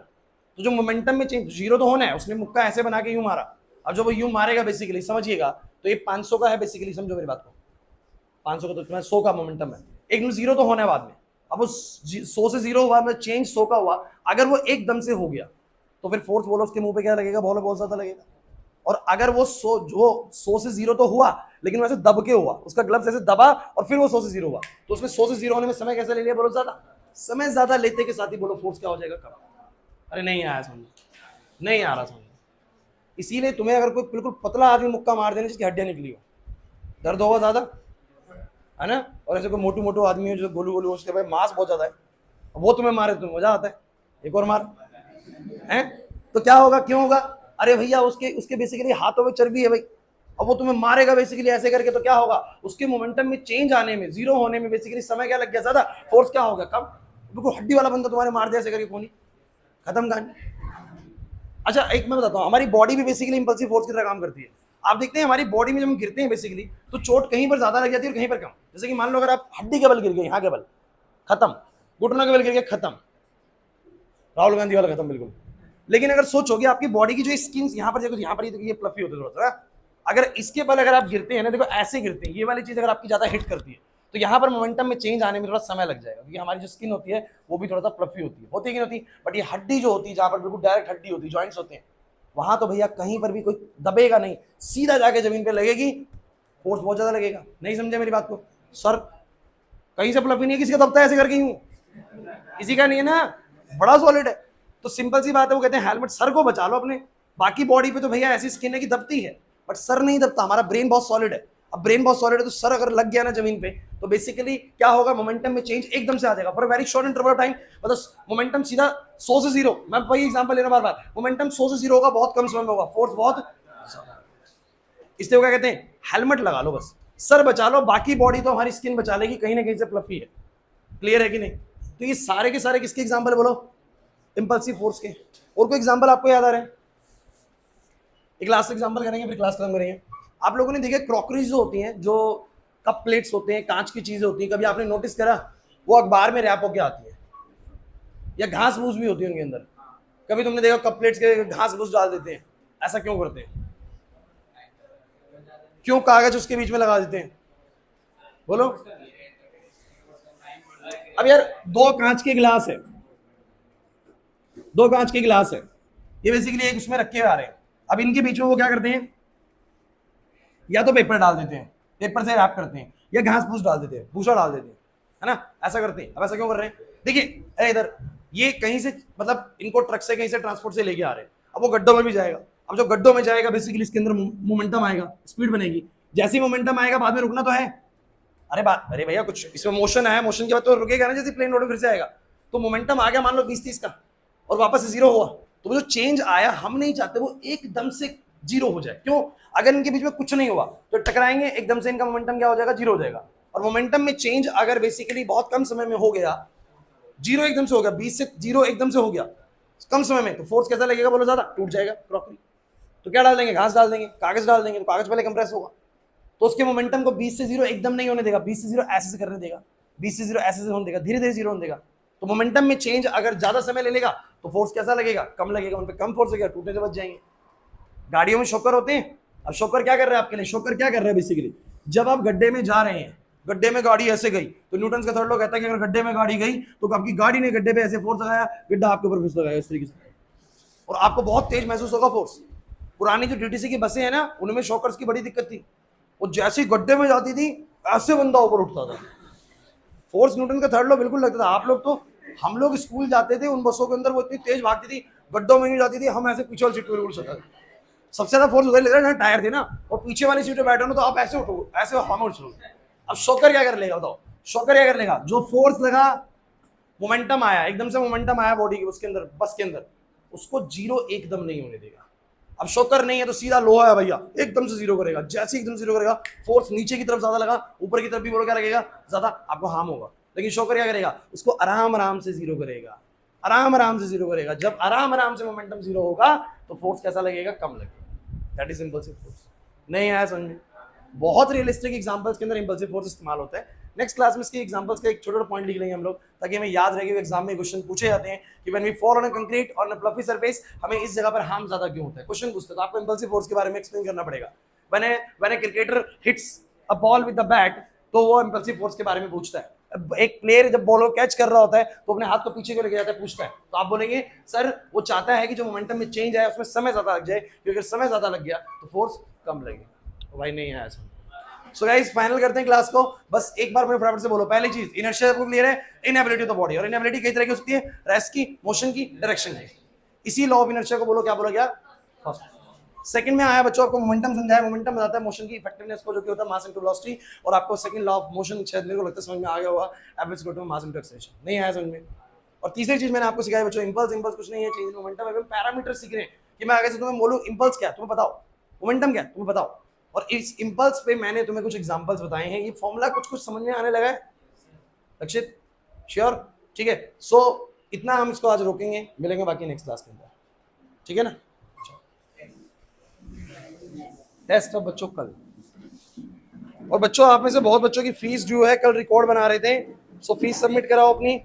तो जो मोमेंटम में चेंज, जीरो तो होना है, उसने मुक्का ऐसे बना के यूं मारा, अब जो वो यूं मारेगा बेसिकली समझिएगा, तो ये 500 का है बेसिकली, समझो मेरी बात को, 500 का तो तुम्हारा 100 का मोमेंटम है, एकदम जीरो तो होना है बाद में। अब वो 100 से जीरो हुआ, मतलब चेंज 100 का हुआ, अगर वो एकदम से हो गया तो फिर फोर्स बोलो उसके मुंह पे क्या लगेगा, बोलो बहुत ज्यादा लगेगा। और अगर वो 100 से जीरो तो हुआ, लेकिन वैसे दब के हुआ, उसका ग्लव्स ऐसे दबा और फिर वो 100 से जीरो हुआ, तो उसमें 100 से जीरो होने में समय कैसा ले लिया बोलो, ज्यादा। समय ज्यादा लेते के साथ ही बोलो फोर्स क्या हो जाएगा, कम। अरे नहीं आया समझ, नहीं आ रहा समझ। इसीलिए तुम्हें अगर कोई बिल्कुल पतला आदमी मुक्का मार देने जिसकी हड्डियां निकली हो, दर्द होगा ज्यादा, है ना? और ऐसे कोई मोटू मोटू आदमी है जो गोलू गोलू, उसके भाई मांस बहुत ज्यादा है, वो तुम्हें मारे तो मजा आता है, एक और मार है, तो क्या होगा, क्यों होगा? अरे भैया उसके उसके बेसिकली हाथों में चर्बी है भाई, अब वो तुम्हें मारेगा बेसिकली ऐसे करके, तो क्या होगा, उसके मोमेंटम में चेंज आने में, जीरो होने में बेसिकली समय क्या लग गया, ज्यादा, फोर्स क्या होगा, कम। बिल्कुल हड्डी वाला बंदा तुम्हारे मार दिया ऐसे करके, कौन, खत्म कहानी। अच्छा एक मैं बताता हूँ, हमारी बॉडी भी बेसिकली इंपल्सिव फोर्स की तरह काम करती है। आप देखते हैं हमारी बॉडी में जब हम गिरते हैं बेसिकली, तो चोट कहीं पर ज्यादा लग जाती है और कहीं पर कम। जैसे कि मान लो अगर आप हड्डी के बल गिर गए, यहाँ के बल खत्म, घुटनों के बल गिर गए खत्म, राहुल गांधी वाला खत्म बिल्कुल। लेकिन अगर सोचोगे आपकी बॉडी की जो स्किन यहाँ पर देखो, यहाँ पर ये प्लफी होती है थोड़ा सा, अगर इसके बल अगर आप गिरते हैं ना, देखो ऐसे गिरते हैं, ये वाली चीज अगर आपकी ज्यादा हिट करती है, तो यहाँ पर मोमेंटम में चेंज आने में थोड़ा समय लग जाएगा, क्योंकि हमारी जो स्किन होती है वो भी थोड़ा सा प्लफी होती है कि नहीं होती। बट ये हड्डी जो होती है, जहाँ पर बिल्कुल डायरेक्ट हड्डी होती है, जॉइंट्स होते हैं, वहां तो भैया कहीं पर भी कोई दबेगा नहीं, सीधा जाके जमीन पे लगेगी, फोर्स बहुत ज्यादा लगेगा। नहीं समझे मेरी बात को? सर कहीं से प्लफी नहीं है, किसी का दबता है ऐसे करके यूं, किसी का नहीं है ना, बड़ा सॉलिड है। तो सिंपल सी बात है, वो कहते हैं हेलमेट सर को बचा लो अपने, बाकी बॉडी पे तो भैया ऐसी स्किन है कि दबती है, बट सर नहीं दबता। हमारा ब्रेन बहुत सॉलिड है, अब ब्रेन बहुत सॉलिड है तो सर अगर लग गया ना जमीन पे, तो बेसिकली क्या होगा, मोमेंटम में चेंज एकदम से आ जाएगा for very short interval of time. मतलब मोमेंटम सीधा 100 से जीरो, मैं वही एग्जांपल ले रहा हूं बार बार, मोमेंटम 100 से जीरो होगा, बहुत कम समय में होगा, फोर्स बहुत, इसलिए क्या कहते हैं, हेलमेट लगा लो बस, सर बचा लो, बाकी बॉडी तो हमारी स्किन बचा लेगी, कहीं ना कहीं से प्लफी है। क्लियर है कि नहीं? तो ये सारे के सारे किसके एग्जांपल बोलो, इंपल्सिव फोर्स के। और कोई एग्जांपल आपको याद आ रहा है? एक लास्ट एग्जांपल करेंगे फिर क्लास खत्म करेंगे। आप लोगों ने देखे क्रॉकरीज जो होती हैं, जो कप प्लेट्स होते हैं, कांच की चीजें होती हैं, कभी आपने नोटिस करा वो अखबार में रैप होके आती है, या घास फूस भी होती है उनके अंदर। कभी तुमने देखा कप प्लेट्स के घास फूस डाल देते हैं, ऐसा क्यों करते हैं? क्यों कागज उसके बीच में लगा देते हैं बोलो? अब यार दो कांच के गिलास है, दो कांच के गिलास है, ये बेसिकली एक उसमें रखे हुए आ रहे हैं, अब इनके बीच में वो क्या करते हैं, या तो पेपर डाल देते हैं, पेपर से रैप करते हैं, या घास फूस डाल देते हैं, भूसा डाल देते हैं, है ना, ऐसा करते हैं। अब ऐसा क्यों कर रहे हैं? देखिए अरे इधर ये कहीं से, मतलब इनको ट्रक से कहीं से ट्रांसपोर्ट से लेके आ रहे हैं, अब वो गड्ढों में भी जाएगा, अब जो गड्ढों में जाएगा बेसिकली इसके अंदर मोमेंटम आएगा, स्पीड बनेगी, जैसे ही मोमेंटम आएगा बाद में रुकना तो है, अरे भैया कुछ इसमें मोशन आया, मोशन के बाद तो रुकेगा ना, जैसे प्लेन रोड में फिर से आएगा, तो मोमेंटम आ गया मान लो 20-30 का, और वापस से जीरो हुआ, तो वो जो चेंज आया हम नहीं चाहते वो एकदम से जीरो हो जाए। क्यों? अगर इनके बीच में कुछ नहीं हुआ तो टकराएंगे, एकदम से इनका मोमेंटम क्या हो जाएगा, जीरो हो जाएगा। और मोमेंटम में चेंज अगर बेसिकली बहुत कम समय में हो गया, जीरो एकदम से हो गया, 20 से जीरो एकदम से हो गया कम समय में, तो फोर्स कैसा लगेगा बोलो, ज्यादा, टूट जाएगा क्रॉकरी। तो क्या डाल देंगे, घास डाल देंगे, कागज डाल देंगे, तो कागज पहले कंप्रेस होगा, तो उसके मोमेंटम को 20 से जीरो एकदम नहीं होने देगा, 20 से जीरो ऐसे से करने देगा, 20 से 0 ऐसे होने देगा, धीरे धीरे 0 होने देगा। तो मोमेंटम में चेंज अगर ज्यादा समय ले लेगा तो फोर्स कैसा लगेगा, कम लगेगा, उन पे कम फोर्स लगेगा, टूटने से बच जाएंगे। गाड़ियों में शॉकर होते हैं। अब शॉकर क्या कर रहा है आपके लिए, शॉकर क्या कर रहा है बेसिकली, जब आप गड्ढे में जा रहे हैं, गड्ढे में गाड़ी ऐसे गई तो न्यूटन का थर्ड लॉ कहता है कि अगर गड्ढे में गाड़ी गई तो आपकी गाड़ी ने गड्ढे पे ऐसे फोर्स लगाया, गड्ढा आपके ऊपर फिसल लगाया इस तरीके से, और आपको बहुत तेज महसूस होगा फोर्स। पुरानी जो डीटीसी की बसें हैं ना, उनमें शॉकर्स की बड़ी दिक्कत थी, वो जैसी गड्ढे में जाती थी ऐसे बंदा ऊपर उठता था, फोर्स न्यूटन का थर्ड लॉ बिल्कुल लगता था। आप लोग तो, हम लोग स्कूल जाते थे उन बसों के अंदर, वो इतनी तेज भागती थी, गड्ढों में नहीं जाती थी, हम ऐसे पीछे वाली सीट पर उड़ सकते थे। सबसे ज्यादा फोर्स उधर लग रहा है टायर थे ना, और पीछे वाली सीट पे बैठो ना तो आप ऐसे उठो, ऐसे हवा में उछलोगे। अब शॉकर क्या कर लेगा बताओ, शॉकर क्या कर लेगा, जो फोर्स लगा, मोमेंटम आया, एकदम से मोमेंटम आया बॉडी के उसके अंदर, बस के अंदर, उसको 0 एकदम नहीं होने देगा। अब शॉकर नहीं है तो सीधा लोहा है भैया, एकदम से 0 करेगा, जैसे एकदम 0 करेगा, फोर्स नीचे की तरफ ज्यादा लगा, ऊपर की तरफ भी बोलो क्या लगेगा, ज्यादा, आपको हार्म होगा। लेकिन शॉकर क्या करेगा, उसको आराम आराम से 0 करेगा, आराम आराम से 0 करेगा। जब आराम आराम से मोमेंटम 0 होगा तो फोर्स कैसा लगेगा, कम लगेगा। That is impulsive force. नहीं आया समझ में? बहुत रियलिस्टिक एग्जांपल्स के अंदर इंपल्सिव फोर्स इस्तेमाल होता है। नेक्स्ट क्लास में इसके एग्जांपल्स का एक छोटा पॉइंट लिख लेंगे हम लोग, ताकि हमें याद रहे कि एग्जाम में क्वेश्चन पूछे जाते हैं कि when we fall on a concrete और ऑन अ फ्लफी सरफेस, हमें इस जगह पर हार्म ज्यादा क्यों होता है, क्वेश्चन पूछते हैं तो आपको इंपल्सिव फोर्स के बारे में एक्सप्लेन करना पड़ेगा। When a cricketer hits a ball with the bat, तो वो इंपल्सिव फोर्स के बारे में पूछता है। एक प्लेयर जब बॉल को कैच कर रहा होता है तो अपने हाथ को पीछे क्यों लेके जाता है, पूछता है, तो आप बोलेंगे सर वो चाहता है कि जो मोमेंटम में चेंज आया उसमें समय ज्यादा लग जाए, क्योंकि अगर समय ज्यादा लग गया तो फोर्स कम लगेगा। तो भाई नहीं आया समझ। सो गाइस फाइनल करते हैं क्लास को। बस एक बार मेरे फटाफट से बोलो, पहली चीज इनर्शिया को क्लियर है, इनएबिलिटी ऑफ द बॉडी, और इनएबिलिटी कई तरह की हो सकती है, रेस्ट की, मोशन की, डायरेक्शन की। इसी लॉ ऑफ इनर्शिया को बोलो, क्या बोला गया, फर्स्ट। सेकंड में आया बच्चों, आपको मोमेंटम समझाया, मोमेंटम बताता है मोशन की इफेक्टिवनेस को, जो कि होता है मास इनटू वेलोसिटी, और आपको सेकंड लॉ ऑफ मोशन शायद मेरे को लगता है समझ में आ गया होगा, average equal to mass into acceleration. नहीं आया समझ में? और तीसरी चीज मैंने आपको सिखाया बच्चों, इंपल्स, इंपल्स कुछ नहीं है, चेंज इन मोमेंटम है, पैरामीटर सीख रहे हैं कि मैं आगे से तुम्हें बोलूं इंपल्स क्या तुम्हें बताओ, मोमेंटम क्या तुम्हें बताओ, और इस इंपल्स पे मैंने तुम्हें कुछ एग्जांपल्स बताए हैं। ये फॉर्मूला कुछ कुछ समझ में आने लगा है लक्षित? श्योर? ठीक है। सो इतना हम इसको आज रोकेंगे, मिलेंगे बाकी नेक्स्ट क्लास के अंदर, ठीक है ना? टेस्ट अब बच्चों कल, और बच्चों आप में से बहुत बच्चों की फीस ड्यू है, कल रिकॉर्ड बना रहे थे, सो फीस सबमिट कराओ अपनी।